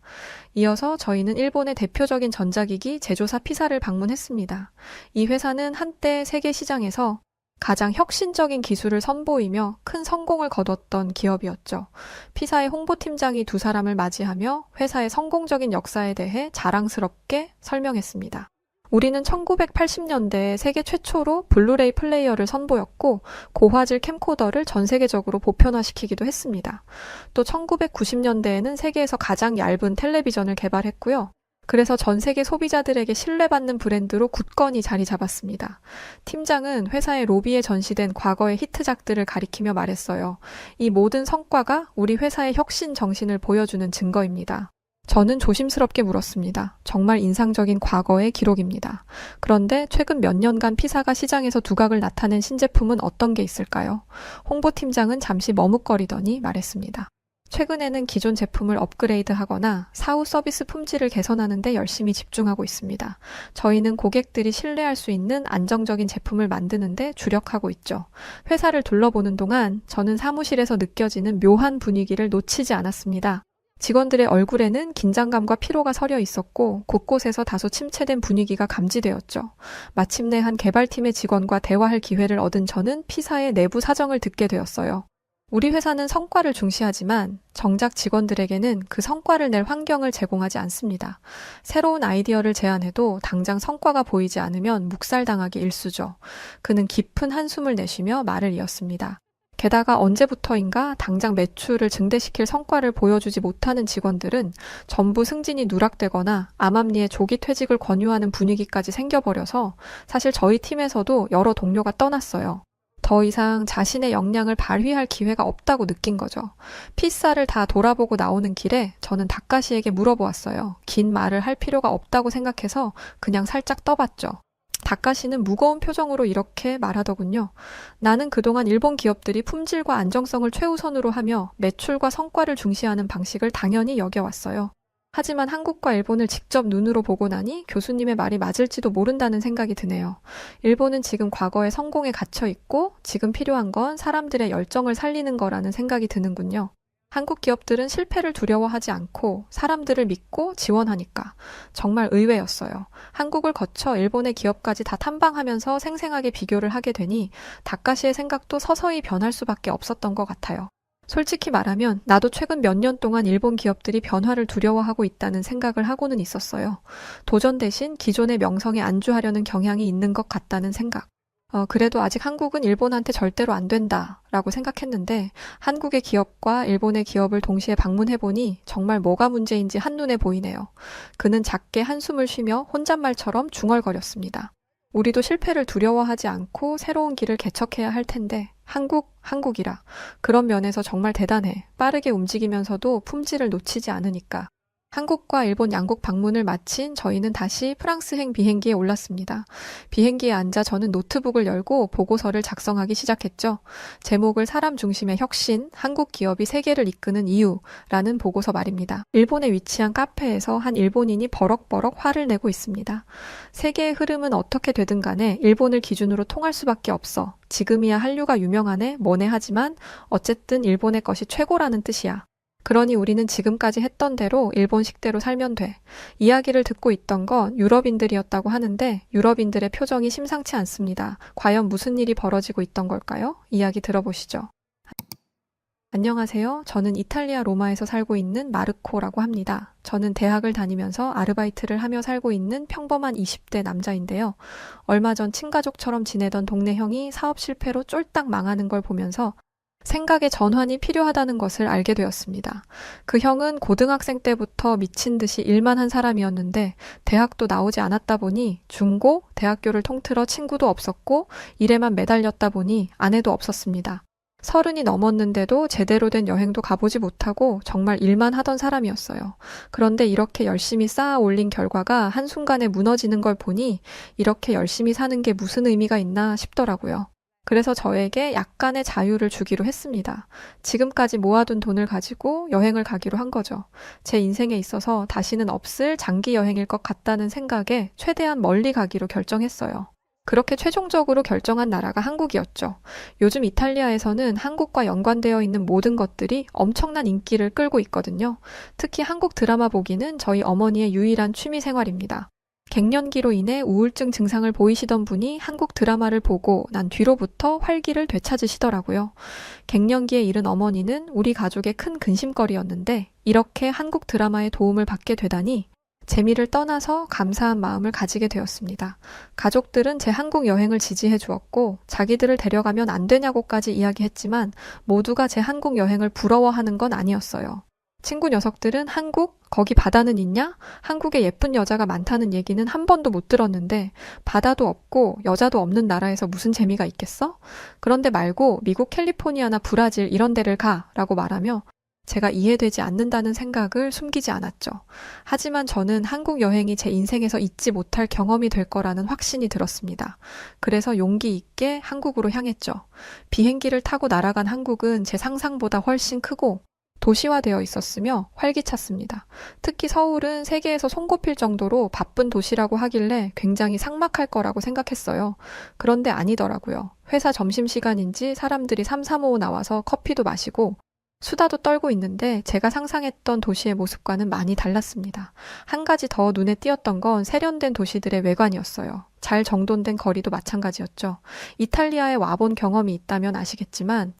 이어서 저희는 일본의 대표적인 전자기기 제조사 피사를 방문했습니다. 이 회사는 한때 세계 시장에서 가장 혁신적인 기술을 선보이며 큰 성공을 거뒀던 기업이었죠. 피사의 홍보팀장이 두 사람을 맞이하며 회사의 성공적인 역사에 대해 자랑스럽게 설명했습니다. 우리는 1980년대에 세계 최초로 블루레이 플레이어를 선보였고 고화질 캠코더를 전 세계적으로 보편화시키기도 했습니다. 또 1990년대에는 세계에서 가장 얇은 텔레비전을 개발했고요. 그래서 전 세계 소비자들에게 신뢰받는 브랜드로 굳건히 자리 잡았습니다. 팀장은 회사의 로비에 전시된 과거의 히트작들을 가리키며 말했어요. 이 모든 성과가 우리 회사의 혁신 정신을 보여주는 증거입니다. 저는 조심스럽게 물었습니다. 정말 인상적인 과거의 기록입니다. 그런데 최근 몇 년간 피사가 시장에서 두각을 나타낸 신제품은 어떤 게 있을까요? 홍보팀장은 잠시 머뭇거리더니 말했습니다. 최근에는 기존 제품을 업그레이드하거나 사후 서비스 품질을 개선하는 데 열심히 집중하고 있습니다. 저희는 고객들이 신뢰할 수 있는 안정적인 제품을 만드는 데 주력하고 있죠. 회사를 둘러보는 동안 저는 사무실에서 느껴지는 묘한 분위기를 놓치지 않았습니다. 직원들의 얼굴에는 긴장감과 피로가 서려 있었고 곳곳에서 다소 침체된 분위기가 감지되었죠. 마침내 한 개발팀의 직원과 대화할 기회를 얻은 저는 피사의 내부 사정을 듣게 되었어요. 우리 회사는 성과를 중시하지만 정작 직원들에게는 그 성과를 낼 환경을 제공하지 않습니다. 새로운 아이디어를 제안해도 당장 성과가 보이지 않으면 묵살당하기 일쑤죠. 그는 깊은 한숨을 내쉬며 말을 이었습니다. 게다가 언제부터인가 당장 매출을 증대시킬 성과를 보여주지 못하는 직원들은 전부 승진이 누락되거나 암암리에 조기 퇴직을 권유하는 분위기까지 생겨버려서 사실 저희 팀에서도 여러 동료가 떠났어요. 더 이상 자신의 역량을 발휘할 기회가 없다고 느낀 거죠. 피사를 다 돌아보고 나오는 길에 저는 다카시에게 물어보았어요. 긴 말을 할 필요가 없다고 생각해서 그냥 살짝 떠봤죠. 다카시는 무거운 표정으로 이렇게 말하더군요. 나는 그동안 일본 기업들이 품질과 안정성을 최우선으로 하며 매출과 성과를 중시하는 방식을 당연히 여겨왔어요. 하지만 한국과 일본을 직접 눈으로 보고 나니 교수님의 말이 맞을지도 모른다는 생각이 드네요. 일본은 지금 과거의 성공에 갇혀 있고 지금 필요한 건 사람들의 열정을 살리는 거라는 생각이 드는군요. 한국 기업들은 실패를 두려워하지 않고 사람들을 믿고 지원하니까 정말 의외였어요. 한국을 거쳐 일본의 기업까지 다 탐방하면서 생생하게 비교를 하게 되니 다카시의 생각도 서서히 변할 수밖에 없었던 것 같아요. 솔직히 말하면 나도 최근 몇 년 동안 일본 기업들이 변화를 두려워하고 있다는 생각을 하고는 있었어요. 도전 대신 기존의 명성에 안주하려는 경향이 있는 것 같다는 생각. 그래도 아직 한국은 일본한테 절대로 안 된다라고 생각했는데 한국의 기업과 일본의 기업을 동시에 방문해보니 정말 뭐가 문제인지 한눈에 보이네요. 그는 작게 한숨을 쉬며 혼잣말처럼 중얼거렸습니다. 우리도 실패를 두려워하지 않고 새로운 길을 개척해야 할 텐데 한국이라. 그런 면에서 정말 대단해. 빠르게 움직이면서도 품질을 놓치지 않으니까. 한국과 일본 양국 방문을 마친 저희는 다시 프랑스행 비행기에 올랐습니다. 비행기에 앉아 저는 노트북을 열고 보고서를 작성하기 시작했죠. 제목을 사람 중심의 혁신, 한국 기업이 세계를 이끄는 이유라는 보고서 말입니다. 일본에 위치한 카페에서 한 일본인이 버럭버럭 화를 내고 있습니다. 세계의 흐름은 어떻게 되든 간에 일본을 기준으로 통할 수밖에 없어. 지금이야 한류가 유명하네, 뭐네 하지만 어쨌든 일본의 것이 최고라는 뜻이야. 그러니 우리는 지금까지 했던 대로 일본식대로 살면 돼. 이야기를 듣고 있던 건 유럽인들이었다고 하는데 유럽인들의 표정이 심상치 않습니다. 과연 무슨 일이 벌어지고 있던 걸까요? 이야기 들어보시죠. 안녕하세요. 저는 이탈리아 로마에서 살고 있는 마르코라고 합니다. 저는 대학을 다니면서 아르바이트를 하며 살고 있는 평범한 20대 남자인데요. 얼마 전 친가족처럼 지내던 동네 형이 사업 실패로 쫄딱 망하는 걸 보면서 생각의 전환이 필요하다는 것을 알게 되었습니다. 그 형은 고등학생 때부터 미친 듯이 일만 한 사람이었는데 대학도 나오지 않았다 보니 중고, 대학교를 통틀어 친구도 없었고 일에만 매달렸다 보니 아내도 없었습니다. 30이 넘었는데도 제대로 된 여행도 가보지 못하고 정말 일만 하던 사람이었어요. 그런데 이렇게 열심히 쌓아 올린 결과가 한순간에 무너지는 걸 보니 이렇게 열심히 사는 게 무슨 의미가 있나 싶더라고요. 그래서 저에게 약간의 자유를 주기로 했습니다. 지금까지 모아둔 돈을 가지고 여행을 가기로 한 거죠. 제 인생에 있어서 다시는 없을 장기 여행일 것 같다는 생각에 최대한 멀리 가기로 결정했어요. 그렇게 최종적으로 결정한 나라가 한국이었죠. 요즘 이탈리아에서는 한국과 연관되어 있는 모든 것들이 엄청난 인기를 끌고 있거든요. 특히 한국 드라마 보기는 저희 어머니의 유일한 취미 생활입니다. 갱년기로 인해 우울증 증상을 보이시던 분이 한국 드라마를 보고 난 뒤로부터 활기를 되찾으시더라고요. 갱년기에 이른 어머니는 우리 가족의 큰 근심거리였는데 이렇게 한국 드라마의 도움을 받게 되다니 재미를 떠나서 감사한 마음을 가지게 되었습니다. 가족들은 제 한국 여행을 지지해 주었고 자기들을 데려가면 안 되냐고까지 이야기했지만 모두가 제 한국 여행을 부러워하는 건 아니었어요. 친구 녀석들은 한국? 거기 바다는 있냐? 한국에 예쁜 여자가 많다는 얘기는 한 번도 못 들었는데 바다도 없고 여자도 없는 나라에서 무슨 재미가 있겠어? 그런데 말고 미국 캘리포니아나 브라질 이런 데를 가라고 말하며 제가 이해되지 않는다는 생각을 숨기지 않았죠. 하지만 저는 한국 여행이 제 인생에서 잊지 못할 경험이 될 거라는 확신이 들었습니다. 그래서 용기 있게 한국으로 향했죠. 비행기를 타고 날아간 한국은 제 상상보다 훨씬 크고 도시화되어 있었으며 활기찼습니다. 특히 서울은 세계에서 손꼽힐 정도로 바쁜 도시라고 하길래 굉장히 삭막할 거라고 생각했어요. 그런데 아니더라고요. 회사 점심시간인지 사람들이 삼삼오오 나와서 커피도 마시고 수다도 떨고 있는데 제가 상상했던 도시의 모습과는 많이 달랐습니다. 한 가지 더 눈에 띄었던 건 세련된 도시들의 외관이었어요. 잘 정돈된 거리도 마찬가지였죠. 이탈리아에 와본 경험이 있다면 아시겠지만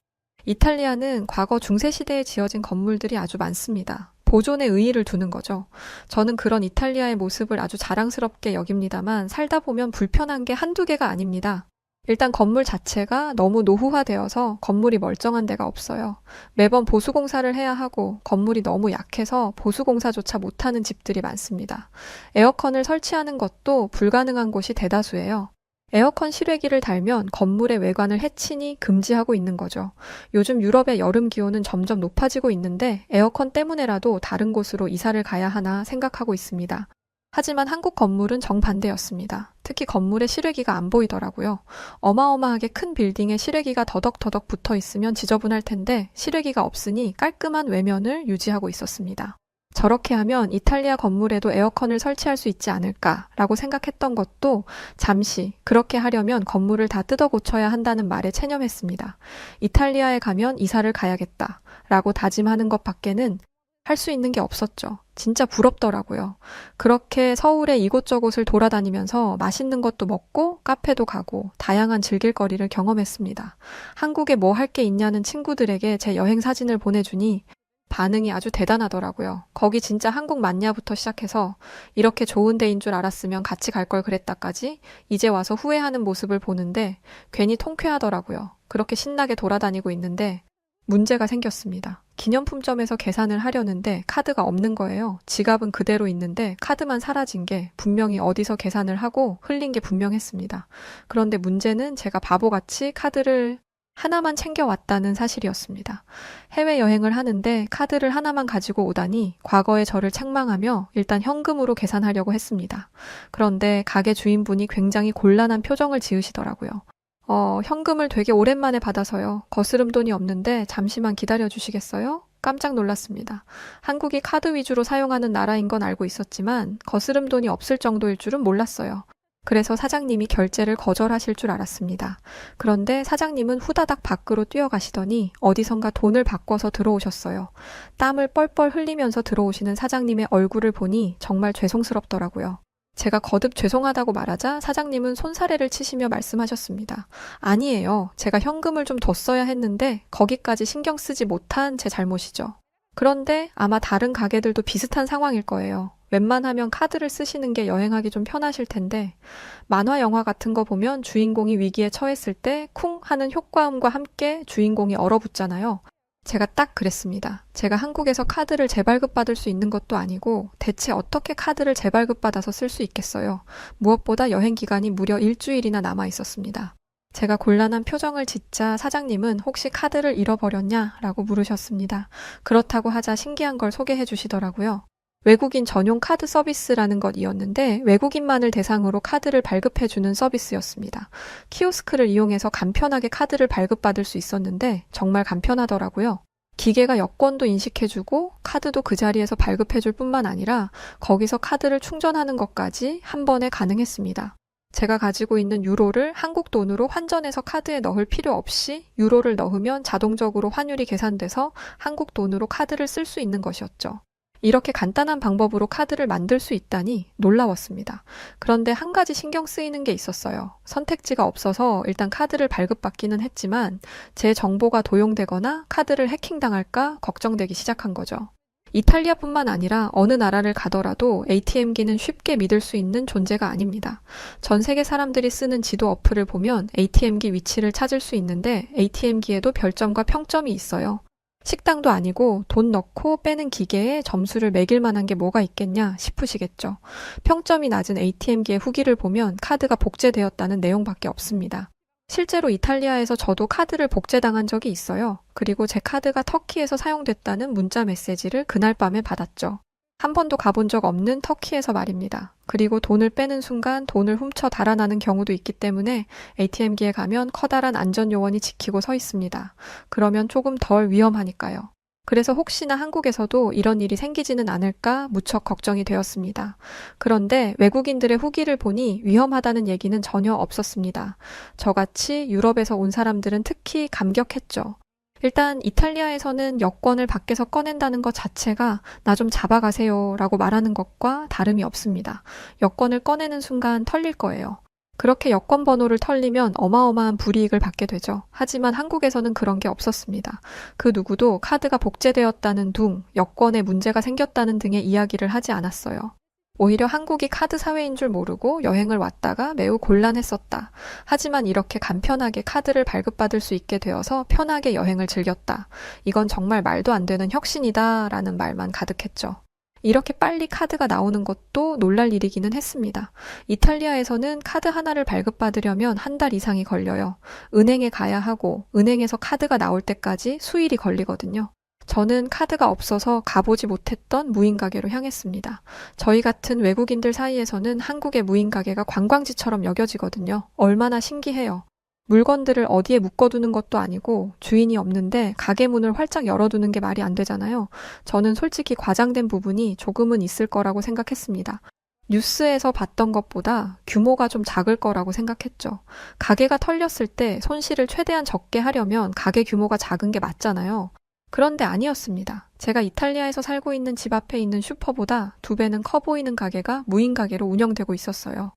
이탈리아는 과거 중세시대에 지어진 건물들이 아주 많습니다. 보존에 의의를 두는 거죠. 저는 그런 이탈리아의 모습을 아주 자랑스럽게 여깁니다만 살다 보면 불편한 게 한두 개가 아닙니다. 일단 건물 자체가 너무 노후화되어서 건물이 멀쩡한 데가 없어요. 매번 보수공사를 해야 하고 건물이 너무 약해서 보수공사조차 못하는 집들이 많습니다. 에어컨을 설치하는 것도 불가능한 곳이 대다수예요. 에어컨 실외기를 달면 건물의 외관을 해치니 금지하고 있는 거죠. 요즘 유럽의 여름 기온은 점점 높아지고 있는데 에어컨 때문에라도 다른 곳으로 이사를 가야 하나 생각하고 있습니다. 하지만 한국 건물은 정반대였습니다. 특히 건물에 실외기가 안 보이더라고요. 어마어마하게 큰 빌딩에 실외기가 더덕더덕 붙어 있으면 지저분할 텐데 실외기가 없으니 깔끔한 외면을 유지하고 있었습니다. 저렇게 하면 이탈리아 건물에도 에어컨을 설치할 수 있지 않을까라고 생각했던 것도 잠시 그렇게 하려면 건물을 다 뜯어 고쳐야 한다는 말에 체념했습니다. 이탈리아에 가면 이사를 가야겠다라고 다짐하는 것 밖에는 할 수 있는 게 없었죠. 진짜 부럽더라고요. 그렇게 서울의 이곳저곳을 돌아다니면서 맛있는 것도 먹고 카페도 가고 다양한 즐길 거리를 경험했습니다. 한국에 뭐 할 게 있냐는 친구들에게 제 여행 사진을 보내주니 반응이 아주 대단하더라고요. 거기 진짜 한국 맞냐부터 시작해서 이렇게 좋은 데인 줄 알았으면 같이 갈 걸 그랬다까지 이제 와서 후회하는 모습을 보는데 괜히 통쾌하더라고요. 그렇게 신나게 돌아다니고 있는데 문제가 생겼습니다. 기념품점에서 계산을 하려는데 카드가 없는 거예요. 지갑은 그대로 있는데 카드만 사라진 게 분명히 어디서 계산을 하고 흘린 게 분명했습니다. 그런데 문제는 제가 바보같이 카드를 하나만 챙겨왔다는 사실이었습니다. 해외여행을 하는데 카드를 하나만 가지고 오다니 과거의 저를 책망하며 일단 현금으로 계산하려고 했습니다. 그런데 가게 주인분이 굉장히 곤란한 표정을 지으시더라고요. 현금을 되게 오랜만에 받아서요. 거스름 돈이 없는데 잠시만 기다려 주시겠어요? 깜짝 놀랐습니다. 한국이 카드 위주로 사용하는 나라인 건 알고 있었지만 거스름 돈이 없을 정도일 줄은 몰랐어요. 그래서 사장님이 결제를 거절하실 줄 알았습니다. 그런데 사장님은 후다닥 밖으로 뛰어가시더니 어디선가 돈을 바꿔서 들어오셨어요. 땀을 뻘뻘 흘리면서 들어오시는 사장님의 얼굴을 보니 정말 죄송스럽더라고요. 제가 거듭 죄송하다고 말하자 사장님은 손사래를 치시며 말씀하셨습니다. 아니에요. 제가 현금을 좀 더 써야 했는데 거기까지 신경 쓰지 못한 제 잘못이죠. 그런데 아마 다른 가게들도 비슷한 상황일 거예요. 웬만하면 카드를 쓰시는 게 여행하기 좀 편하실 텐데 만화 영화 같은 거 보면 주인공이 위기에 처했을 때 쿵 하는 효과음과 함께 주인공이 얼어붙잖아요. 제가 딱 그랬습니다. 제가 한국에서 카드를 재발급받을 수 있는 것도 아니고 대체 어떻게 카드를 재발급받아서 쓸 수 있겠어요. 무엇보다 여행 기간이 무려 일주일이나 남아 있었습니다. 제가 곤란한 표정을 짓자 사장님은 혹시 카드를 잃어버렸냐? 라고 물으셨습니다. 그렇다고 하자 신기한 걸 소개해 주시더라고요. 외국인 전용 카드 서비스라는 것이었는데 외국인만을 대상으로 카드를 발급해주는 서비스였습니다. 키오스크를 이용해서 간편하게 카드를 발급받을 수 있었는데 정말 간편하더라고요. 기계가 여권도 인식해주고 카드도 그 자리에서 발급해줄 뿐만 아니라 거기서 카드를 충전하는 것까지 한 번에 가능했습니다. 제가 가지고 있는 유로를 한국 돈으로 환전해서 카드에 넣을 필요 없이 유로를 넣으면 자동적으로 환율이 계산돼서 한국 돈으로 카드를 쓸 수 있는 것이었죠. 이렇게 간단한 방법으로 카드를 만들 수 있다니 놀라웠습니다. 그런데 한 가지 신경 쓰이는 게 있었어요. 선택지가 없어서 일단 카드를 발급받기는 했지만 제 정보가 도용되거나 카드를 해킹당할까 걱정되기 시작한 거죠. 이탈리아뿐만 아니라 어느 나라를 가더라도 ATM기는 쉽게 믿을 수 있는 존재가 아닙니다. 전 세계 사람들이 쓰는 지도 어플을 보면 ATM기 위치를 찾을 수 있는데 ATM기에도 별점과 평점이 있어요. 식당도 아니고 돈 넣고 빼는 기계에 점수를 매길 만한 게 뭐가 있겠냐 싶으시겠죠. 평점이 낮은 ATM기의 후기를 보면 카드가 복제되었다는 내용밖에 없습니다. 실제로 이탈리아에서 저도 카드를 복제당한 적이 있어요. 그리고 제 카드가 터키에서 사용됐다는 문자 메시지를 그날 밤에 받았죠. 한 번도 가본 적 없는 터키에서 말입니다. 그리고 돈을 빼는 순간 돈을 훔쳐 달아나는 경우도 있기 때문에 ATM기에 가면 커다란 안전요원이 지키고 서 있습니다. 그러면 조금 덜 위험하니까요. 그래서 혹시나 한국에서도 이런 일이 생기지는 않을까 무척 걱정이 되었습니다. 그런데 외국인들의 후기를 보니 위험하다는 얘기는 전혀 없었습니다. 저같이 유럽에서 온 사람들은 특히 감격했죠. 일단 이탈리아에서는 여권을 밖에서 꺼낸다는 것 자체가 나 좀 잡아가세요 라고 말하는 것과 다름이 없습니다. 여권을 꺼내는 순간 털릴 거예요. 그렇게 여권 번호를 털리면 어마어마한 불이익을 받게 되죠. 하지만 한국에서는 그런 게 없었습니다. 그 누구도 카드가 복제되었다는 둥, 여권에 문제가 생겼다는 등의 이야기를 하지 않았어요. 오히려 한국이 카드 사회인 줄 모르고 여행을 왔다가 매우 곤란했었다. 하지만 이렇게 간편하게 카드를 발급받을 수 있게 되어서 편하게 여행을 즐겼다. 이건 정말 말도 안 되는 혁신이다 라는 말만 가득했죠. 이렇게 빨리 카드가 나오는 것도 놀랄 일이기는 했습니다. 이탈리아에서는 카드 하나를 발급받으려면 한 달 이상이 걸려요. 은행에 가야 하고 은행에서 카드가 나올 때까지 수일이 걸리거든요. 저는 카드가 없어서 가보지 못했던 무인가게로 향했습니다. 저희 같은 외국인들 사이에서는 한국의 무인가게가 관광지처럼 여겨지거든요. 얼마나 신기해요. 물건들을 어디에 묶어두는 것도 아니고 주인이 없는데 가게 문을 활짝 열어두는 게 말이 안 되잖아요. 저는 솔직히 과장된 부분이 조금은 있을 거라고 생각했습니다. 뉴스에서 봤던 것보다 규모가 좀 작을 거라고 생각했죠. 가게가 털렸을 때 손실을 최대한 적게 하려면 가게 규모가 작은 게 맞잖아요. 그런데 아니었습니다. 제가 이탈리아에서 살고 있는 집 앞에 있는 슈퍼보다 2배는 커 보이는 가게가 무인 가게로 운영되고 있었어요.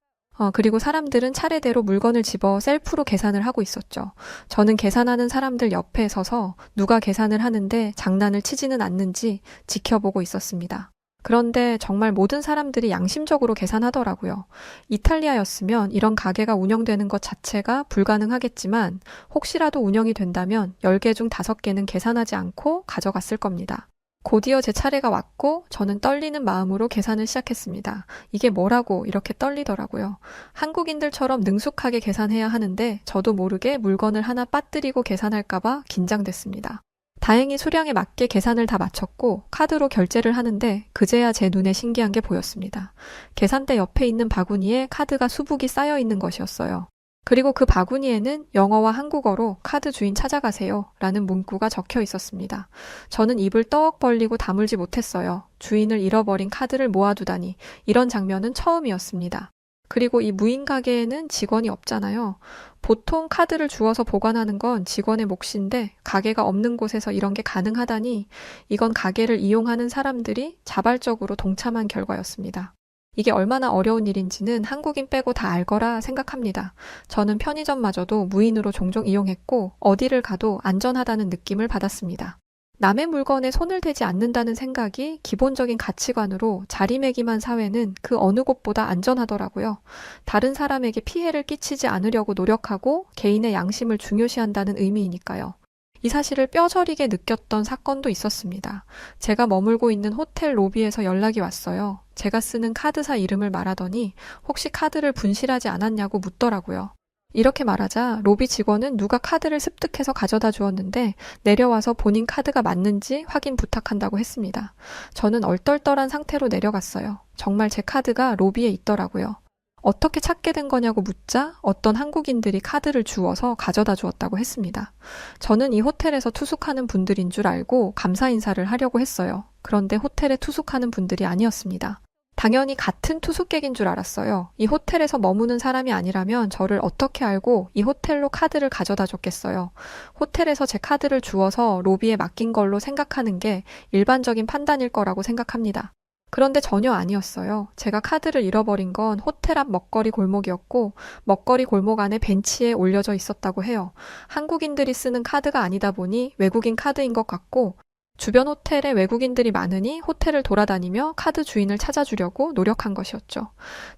그리고 사람들은 차례대로 물건을 집어 셀프로 계산을 하고 있었죠. 저는 계산하는 사람들 옆에 서서 누가 계산을 하는데 장난을 치지는 않는지 지켜보고 있었습니다. 그런데 정말 모든 사람들이 양심적으로 계산하더라고요. 이탈리아였으면 이런 가게가 운영되는 것 자체가 불가능하겠지만 혹시라도 운영이 된다면 10개 중 5개는 계산하지 않고 가져갔을 겁니다. 곧이어 제 차례가 왔고 저는 떨리는 마음으로 계산을 시작했습니다. 이게 뭐라고 이렇게 떨리더라고요. 한국인들처럼 능숙하게 계산해야 하는데 저도 모르게 물건을 하나 빠뜨리고 계산할까봐 긴장됐습니다. 다행히 수량에 맞게 계산을 다 마쳤고 카드로 결제를 하는데 그제야 제 눈에 신기한 게 보였습니다. 계산대 옆에 있는 바구니에 카드가 수북이 쌓여 있는 것이었어요. 그리고 그 바구니에는 영어와 한국어로 카드 주인 찾아가세요 라는 문구가 적혀 있었습니다. 저는 입을 떡 벌리고 다물지 못했어요. 주인을 잃어버린 카드를 모아두다니 이런 장면은 처음이었습니다. 그리고 이 무인 가게에는 직원이 없잖아요. 보통 카드를 주워서 보관하는 건 직원의 몫인데 가게가 없는 곳에서 이런 게 가능하다니 이건 가게를 이용하는 사람들이 자발적으로 동참한 결과였습니다. 이게 얼마나 어려운 일인지는 한국인 빼고 다 알 거라 생각합니다. 저는 편의점마저도 무인으로 종종 이용했고 어디를 가도 안전하다는 느낌을 받았습니다. 남의 물건에 손을 대지 않는다는 생각이 기본적인 가치관으로 자리매김한 사회는 그 어느 곳보다 안전하더라고요. 다른 사람에게 피해를 끼치지 않으려고 노력하고 개인의 양심을 중요시한다는 의미이니까요. 이 사실을 뼈저리게 느꼈던 사건도 있었습니다. 제가 머물고 있는 호텔 로비에서 연락이 왔어요. 제가 쓰는 카드사 이름을 말하더니 혹시 카드를 분실하지 않았냐고 묻더라고요. 이렇게 말하자 로비 직원은 누가 카드를 습득해서 가져다 주었는데 내려와서 본인 카드가 맞는지 확인 부탁한다고 했습니다. 저는 얼떨떨한 상태로 내려갔어요. 정말 제 카드가 로비에 있더라고요. 어떻게 찾게 된 거냐고 묻자 어떤 한국인들이 카드를 주워서 가져다 주었다고 했습니다. 저는 이 호텔에서 투숙하는 분들인 줄 알고 감사 인사를 하려고 했어요. 그런데 호텔에 투숙하는 분들이 아니었습니다. 당연히 같은 투숙객인 줄 알았어요. 이 호텔에서 머무는 사람이 아니라면 저를 어떻게 알고 이 호텔로 카드를 가져다 줬겠어요. 호텔에서 제 카드를 주어서 로비에 맡긴 걸로 생각하는 게 일반적인 판단일 거라고 생각합니다. 그런데 전혀 아니었어요. 제가 카드를 잃어버린 건 호텔 앞 먹거리 골목이었고 먹거리 골목 안에 벤치에 올려져 있었다고 해요. 한국인들이 쓰는 카드가 아니다 보니 외국인 카드인 것 같고 주변 호텔에 외국인들이 많으니 호텔을 돌아다니며 카드 주인을 찾아주려고 노력한 것이었죠.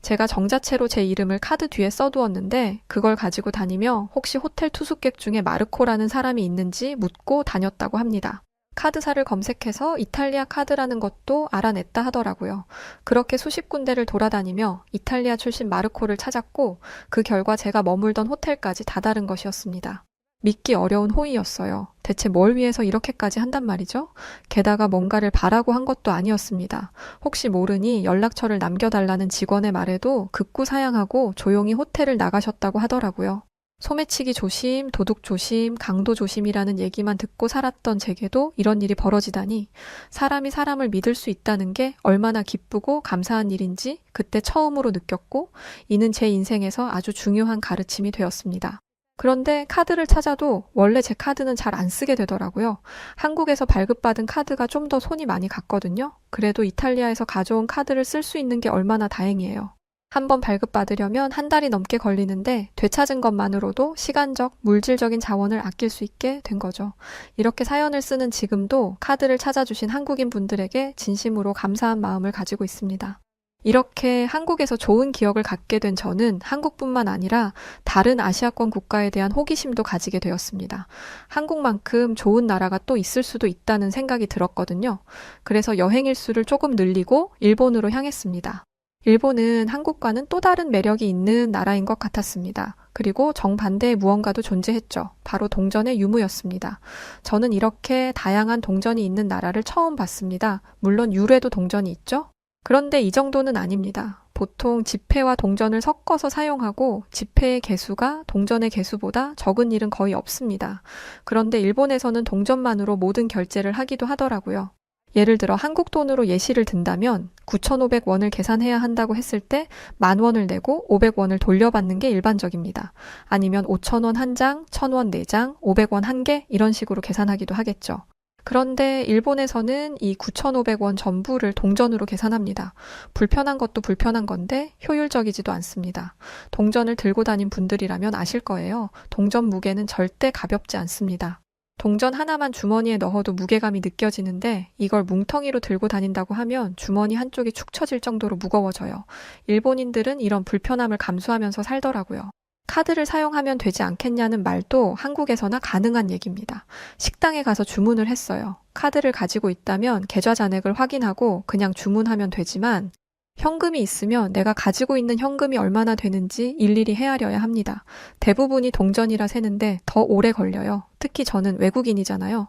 제가 정자체로 제 이름을 카드 뒤에 써두었는데 그걸 가지고 다니며 혹시 호텔 투숙객 중에 마르코라는 사람이 있는지 묻고 다녔다고 합니다. 카드사를 검색해서 이탈리아 카드라는 것도 알아냈다 하더라고요. 그렇게 수십 군데를 돌아다니며 이탈리아 출신 마르코를 찾았고 그 결과 제가 머물던 호텔까지 다다른 것이었습니다. 믿기 어려운 호의였어요. 대체 뭘 위해서 이렇게까지 한단 말이죠? 게다가 뭔가를 바라고 한 것도 아니었습니다. 혹시 모르니 연락처를 남겨달라는 직원의 말에도 극구 사양하고 조용히 호텔을 나가셨다고 하더라고요. 소매치기 조심, 도둑 조심, 강도 조심이라는 얘기만 듣고 살았던 제게도 이런 일이 벌어지다니 사람이 사람을 믿을 수 있다는 게 얼마나 기쁘고 감사한 일인지 그때 처음으로 느꼈고 이는 제 인생에서 아주 중요한 가르침이 되었습니다. 그런데 카드를 찾아도 원래 제 카드는 잘 안 쓰게 되더라고요. 한국에서 발급받은 카드가 좀 더 손이 많이 갔거든요. 그래도 이탈리아에서 가져온 카드를 쓸 수 있는 게 얼마나 다행이에요. 한번 발급받으려면 한 달이 넘게 걸리는데 되찾은 것만으로도 시간적, 물질적인 자원을 아낄 수 있게 된 거죠. 이렇게 사연을 쓰는 지금도 카드를 찾아주신 한국인 분들에게 진심으로 감사한 마음을 가지고 있습니다. 이렇게 한국에서 좋은 기억을 갖게 된 저는 한국뿐만 아니라 다른 아시아권 국가에 대한 호기심도 가지게 되었습니다. 한국만큼 좋은 나라가 또 있을 수도 있다는 생각이 들었거든요. 그래서 여행 일수를 조금 늘리고 일본으로 향했습니다. 일본은 한국과는 또 다른 매력이 있는 나라인 것 같았습니다. 그리고 정반대의 무언가도 존재했죠. 바로 동전의 유무였습니다. 저는 이렇게 다양한 동전이 있는 나라를 처음 봤습니다. 물론 유래도 동전이 있죠. 그런데 이 정도는 아닙니다. 보통 지폐와 동전을 섞어서 사용하고 지폐의 개수가 동전의 개수보다 적은 일은 거의 없습니다. 그런데 일본에서는 동전만으로 모든 결제를 하기도 하더라고요. 예를 들어 한국 돈으로 예시를 든다면 9,500원을 계산해야 한다고 했을 때 10,000원을 내고 500원을 돌려받는 게 일반적입니다. 아니면 5,000원 한 장, 1,000원 4장, 500원 한 개 이런 식으로 계산하기도 하겠죠. 그런데 일본에서는 이 9,500원 전부를 동전으로 계산합니다. 불편한 것도 불편한 건데 효율적이지도 않습니다. 동전을 들고 다닌 분들이라면 아실 거예요. 동전 무게는 절대 가볍지 않습니다. 동전 하나만 주머니에 넣어도 무게감이 느껴지는데 이걸 뭉텅이로 들고 다닌다고 하면 주머니 한쪽이 축 처질 정도로 무거워져요. 일본인들은 이런 불편함을 감수하면서 살더라고요. 카드를 사용하면 되지 않겠냐는 말도 한국에서나 가능한 얘기입니다. 식당에 가서 주문을 했어요. 카드를 가지고 있다면 계좌 잔액을 확인하고 그냥 주문하면 되지만 현금이 있으면 내가 가지고 있는 현금이 얼마나 되는지 일일이 헤아려야 합니다. 대부분이 동전이라 세는데 더 오래 걸려요. 특히 저는 외국인이잖아요.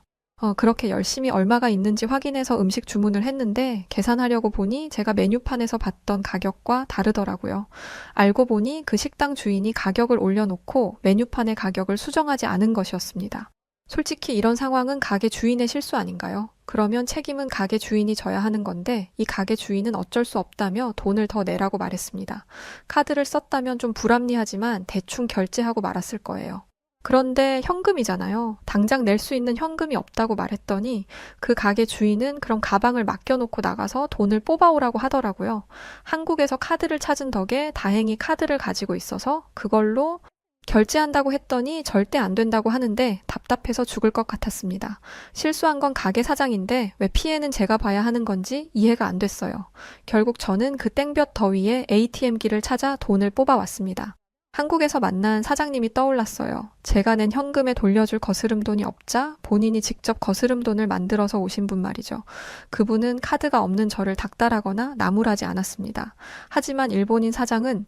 그렇게 열심히 얼마가 있는지 확인해서 음식 주문을 했는데 계산하려고 보니 제가 메뉴판에서 봤던 가격과 다르더라고요. 알고 보니 그 식당 주인이 가격을 올려놓고 메뉴판의 가격을 수정하지 않은 것이었습니다. 솔직히 이런 상황은 가게 주인의 실수 아닌가요? 그러면 책임은 가게 주인이 져야 하는 건데 이 가게 주인은 어쩔 수 없다며 돈을 더 내라고 말했습니다. 카드를 썼다면 좀 불합리하지만 대충 결제하고 말았을 거예요. 그런데 현금이잖아요. 당장 낼 수 있는 현금이 없다고 말했더니 그 가게 주인은 그럼 가방을 맡겨놓고 나가서 돈을 뽑아오라고 하더라고요. 한국에서 카드를 찾은 덕에 다행히 카드를 가지고 있어서 그걸로 결제한다고 했더니 절대 안 된다고 하는데 답답해서 죽을 것 같았습니다. 실수한 건 가게 사장인데 왜 피해는 제가 봐야 하는 건지 이해가 안 됐어요. 결국 저는 그 땡볕 더위에 ATM기를 찾아 돈을 뽑아왔습니다. 한국에서 만난 사장님이 떠올랐어요. 제가 낸 현금에 돌려줄 거스름돈이 없자 본인이 직접 거스름돈을 만들어서 오신 분 말이죠. 그분은 카드가 없는 저를 닥달하거나 나무라지 않았습니다. 하지만 일본인 사장은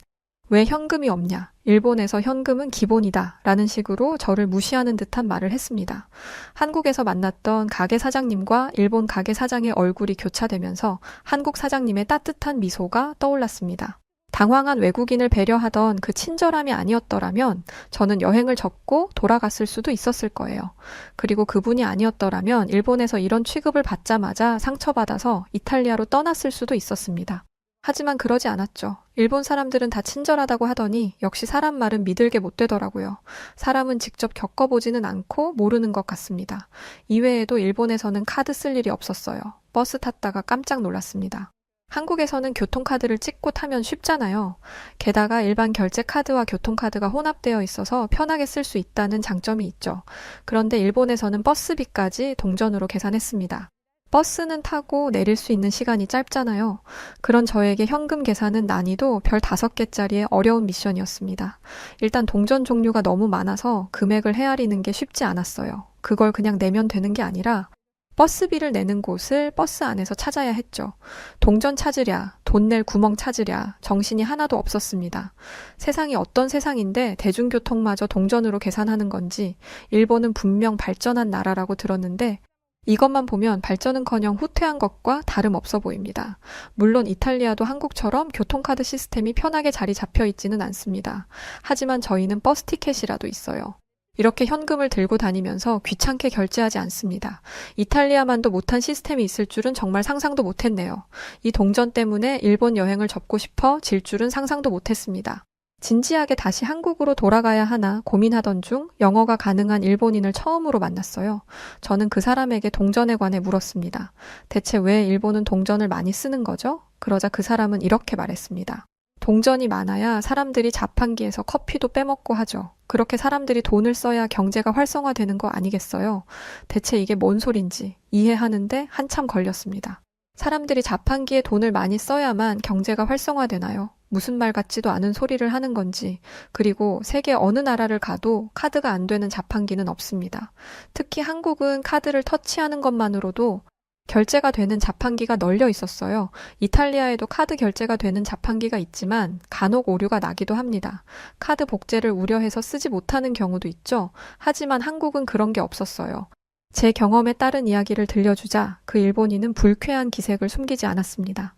왜 현금이 없냐? 일본에서 현금은 기본이다. 라는 식으로 저를 무시하는 듯한 말을 했습니다. 한국에서 만났던 가게 사장님과 일본 가게 사장의 얼굴이 교차되면서 한국 사장님의 따뜻한 미소가 떠올랐습니다. 당황한 외국인을 배려하던 그 친절함이 아니었더라면 저는 여행을 접고 돌아갔을 수도 있었을 거예요. 그리고 그분이 아니었더라면 일본에서 이런 취급을 받자마자 상처받아서 이탈리아로 떠났을 수도 있었습니다. 하지만 그러지 않았죠. 일본 사람들은 다 친절하다고 하더니 역시 사람 말은 믿을게 못 되더라고요. 사람은 직접 겪어보지는 않고 모르는 것 같습니다. 이외에도 일본에서는 카드 쓸 일이 없었어요. 버스 탔다가 깜짝 놀랐습니다. 한국에서는 교통카드를 찍고 타면 쉽잖아요. 게다가 일반 결제 카드와 교통카드가 혼합되어 있어서 편하게 쓸 수 있다는 장점이 있죠. 그런데 일본에서는 버스비까지 동전으로 계산했습니다. 버스는 타고 내릴 수 있는 시간이 짧잖아요. 그런 저에게 현금 계산은 난이도 별 5개짜리의 어려운 미션이었습니다. 일단 동전 종류가 너무 많아서 금액을 헤아리는 게 쉽지 않았어요. 그걸 그냥 내면 되는 게 아니라 버스비를 내는 곳을 버스 안에서 찾아야 했죠. 동전 찾으랴, 돈 낼 구멍 찾으랴, 정신이 하나도 없었습니다. 세상이 어떤 세상인데 대중교통마저 동전으로 계산하는 건지, 일본은 분명 발전한 나라라고 들었는데 이것만 보면 발전은커녕 후퇴한 것과 다름없어 보입니다. 물론 이탈리아도 한국처럼 교통카드 시스템이 편하게 자리 잡혀 있지는 않습니다. 하지만 저희는 버스 티켓이라도 있어요. 이렇게 현금을 들고 다니면서 귀찮게 결제하지 않습니다. 이탈리아만도 못한 시스템이 있을 줄은 정말 상상도 못했네요. 이 동전 때문에 일본 여행을 접고 싶어 질 줄은 상상도 못했습니다. 진지하게 다시 한국으로 돌아가야 하나 고민하던 중 영어가 가능한 일본인을 처음으로 만났어요. 저는 그 사람에게 동전에 관해 물었습니다. 대체 왜 일본은 동전을 많이 쓰는 거죠? 그러자 그 사람은 이렇게 말했습니다. 동전이 많아야 사람들이 자판기에서 커피도 빼먹고 하죠. 그렇게 사람들이 돈을 써야 경제가 활성화되는 거 아니겠어요? 대체 이게 뭔 소린지 이해하는데 한참 걸렸습니다. 사람들이 자판기에 돈을 많이 써야만 경제가 활성화되나요? 무슨 말 같지도 않은 소리를 하는 건지, 그리고 세계 어느 나라를 가도 카드가 안 되는 자판기는 없습니다. 특히 한국은 카드를 터치하는 것만으로도 결제가 되는 자판기가 널려 있었어요. 이탈리아에도 카드 결제가 되는 자판기가 있지만 간혹 오류가 나기도 합니다. 카드 복제를 우려해서 쓰지 못하는 경우도 있죠. 하지만 한국은 그런 게 없었어요. 제 경험에 따른 이야기를 들려주자 그 일본인은 불쾌한 기색을 숨기지 않았습니다.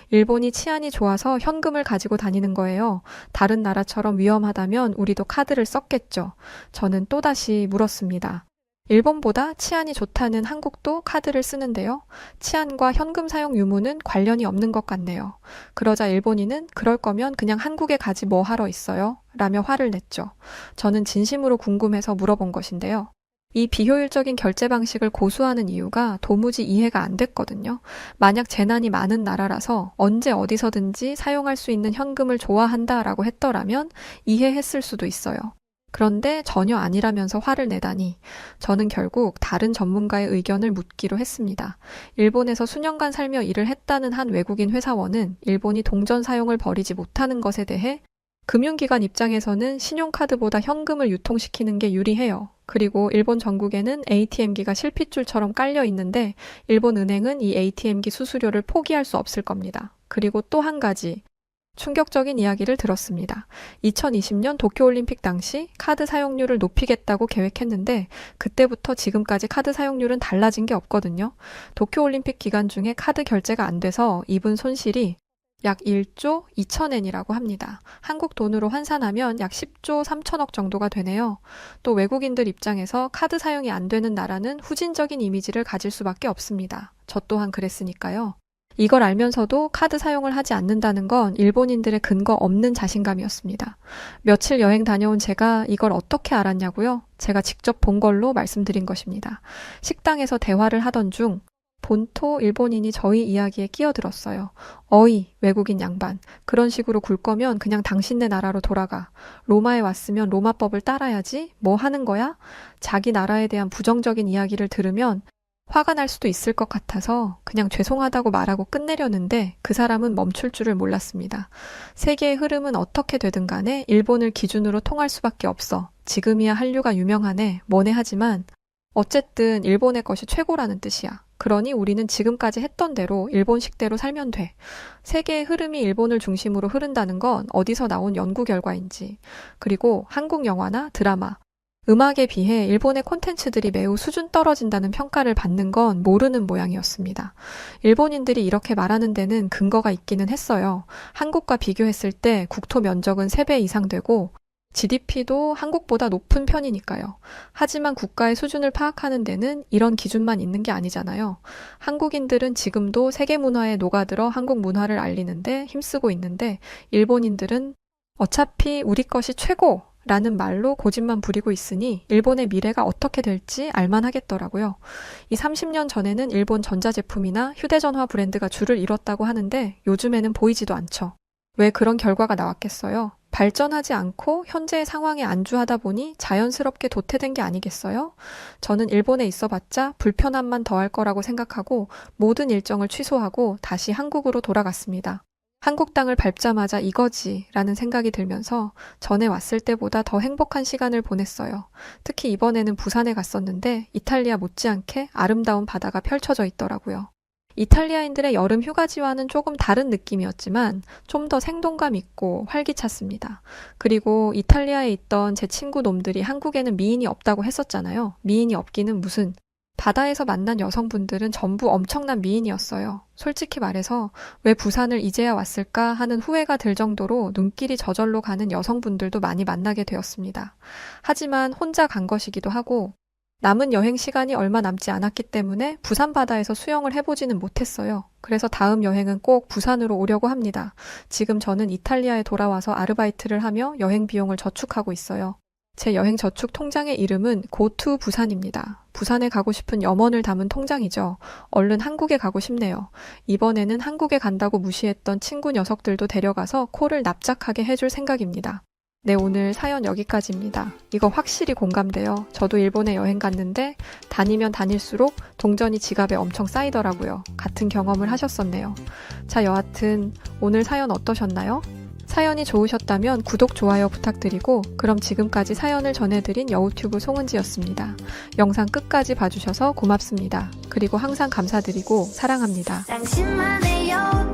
일본이 치안이 좋아서 현금을 가지고 다니는 거예요. 다른 나라처럼 위험하다면 우리도 카드를 썼겠죠. 저는 또다시 물었습니다. 일본보다 치안이 좋다는 한국도 카드를 쓰는데요. 치안과 현금 사용 유무는 관련이 없는 것 같네요. 그러자 일본인은 그럴 거면 그냥 한국에 가지 뭐 하러 있어요? 라며 화를 냈죠. 저는 진심으로 궁금해서 물어본 것인데요. 이 비효율적인 결제 방식을 고수하는 이유가 도무지 이해가 안 됐거든요. 만약 재난이 많은 나라라서 언제 어디서든지 사용할 수 있는 현금을 좋아한다라고 했더라면 이해했을 수도 있어요. 그런데 전혀 아니라면서 화를 내다니 저는 결국 다른 전문가의 의견을 묻기로 했습니다. 일본에서 수년간 살며 일을 했다는 한 외국인 회사원은 일본이 동전 사용을 버리지 못하는 것에 대해 금융기관 입장에서는 신용카드보다 현금을 유통시키는 게 유리해요. 그리고 일본 전국에는 ATM기가 실핏줄처럼 깔려 있는데 일본 은행은 이 ATM기 수수료를 포기할 수 없을 겁니다. 그리고 또 한 가지 충격적인 이야기를 들었습니다. 2020년 도쿄올림픽 당시 카드 사용률을 높이겠다고 계획했는데 그때부터 지금까지 카드 사용률은 달라진 게 없거든요. 도쿄올림픽 기간 중에 카드 결제가 안 돼서 입은 손실이 약 1조 2천엔이라고 합니다. 한국 돈으로 환산하면 약 10조 3천억 정도가 되네요. 또 외국인들 입장에서 카드 사용이 안 되는 나라는 후진적인 이미지를 가질 수밖에 없습니다. 저 또한 그랬으니까요. 이걸 알면서도 카드 사용을 하지 않는다는 건 일본인들의 근거 없는 자신감이었습니다. 며칠 여행 다녀온 제가 이걸 어떻게 알았냐고요? 제가 직접 본 걸로 말씀드린 것입니다. 식당에서 대화를 하던 중 본토 일본인이 저희 이야기에 끼어들었어요. 어이, 외국인 양반. 그런 식으로 굴 거면 그냥 당신네 나라로 돌아가. 로마에 왔으면 로마법을 따라야지. 뭐 하는 거야? 자기 나라에 대한 부정적인 이야기를 들으면 화가 날 수도 있을 것 같아서 그냥 죄송하다고 말하고 끝내려는데 그 사람은 멈출 줄을 몰랐습니다. 세계의 흐름은 어떻게 되든 간에 일본을 기준으로 통할 수밖에 없어. 지금이야 한류가 유명하네. 뭐네 하지만 어쨌든 일본의 것이 최고라는 뜻이야. 그러니 우리는 지금까지 했던 대로 일본식대로 살면 돼. 세계의 흐름이 일본을 중심으로 흐른다는 건 어디서 나온 연구 결과인지, 그리고 한국 영화나 드라마, 음악에 비해 일본의 콘텐츠들이 매우 수준 떨어진다는 평가를 받는 건 모르는 모양이었습니다. 일본인들이 이렇게 말하는 데는 근거가 있기는 했어요. 한국과 비교했을 때 국토 면적은 3배 이상 되고 GDP도 한국보다 높은 편이니까요. 하지만 국가의 수준을 파악하는 데는 이런 기준만 있는 게 아니잖아요. 한국인들은 지금도 세계 문화에 녹아들어 한국 문화를 알리는데 힘쓰고 있는데 일본인들은 어차피 우리 것이 최고! 라는 말로 고집만 부리고 있으니 일본의 미래가 어떻게 될지 알만하겠더라고요. 이 30년 전에는 일본 전자제품이나 휴대전화 브랜드가 줄을 이뤘다고 하는데 요즘에는 보이지도 않죠. 왜 그런 결과가 나왔겠어요? 발전하지 않고 현재의 상황에 안주하다 보니 자연스럽게 도태된 게 아니겠어요? 저는 일본에 있어봤자 불편함만 더할 거라고 생각하고 모든 일정을 취소하고 다시 한국으로 돌아갔습니다. 한국 땅을 밟자마자 이거지 라는 생각이 들면서 전에 왔을 때보다 더 행복한 시간을 보냈어요. 특히 이번에는 부산에 갔었는데 이탈리아 못지않게 아름다운 바다가 펼쳐져 있더라고요. 이탈리아인들의 여름 휴가지와는 조금 다른 느낌이었지만 좀 더 생동감 있고 활기찼습니다. 그리고 이탈리아에 있던 제 친구 놈들이 한국에는 미인이 없다고 했었잖아요. 미인이 없기는 무슨. 바다에서 만난 여성분들은 전부 엄청난 미인이었어요. 솔직히 말해서 왜 부산을 이제야 왔을까 하는 후회가 들 정도로 눈길이 저절로 가는 여성분들도 많이 만나게 되었습니다. 하지만 혼자 간 것이기도 하고 남은 여행 시간이 얼마 남지 않았기 때문에 부산 바다에서 수영을 해보지는 못했어요. 그래서 다음 여행은 꼭 부산으로 오려고 합니다. 지금 저는 이탈리아에 돌아와서 아르바이트를 하며 여행 비용을 저축하고 있어요. 제 여행 저축 통장의 이름은 고투 부산입니다. 부산에 가고 싶은 염원을 담은 통장이죠. 얼른 한국에 가고 싶네요. 이번에는 한국에 간다고 무시했던 친구 녀석들도 데려가서 코를 납작하게 해줄 생각입니다. 네, 오늘 사연 여기까지입니다. 이거 확실히 공감돼요. 저도 일본에 여행 갔는데 다니면 다닐수록 동전이 지갑에 엄청 쌓이더라고요. 같은 경험을 하셨었네요. 자, 여하튼 오늘 사연 어떠셨나요? 사연이 좋으셨다면 구독, 좋아요 부탁드리고 그럼 지금까지 사연을 전해드린 여우튜브 송은지였습니다. 영상 끝까지 봐주셔서 고맙습니다. 그리고 항상 감사드리고 사랑합니다. 당신만의 여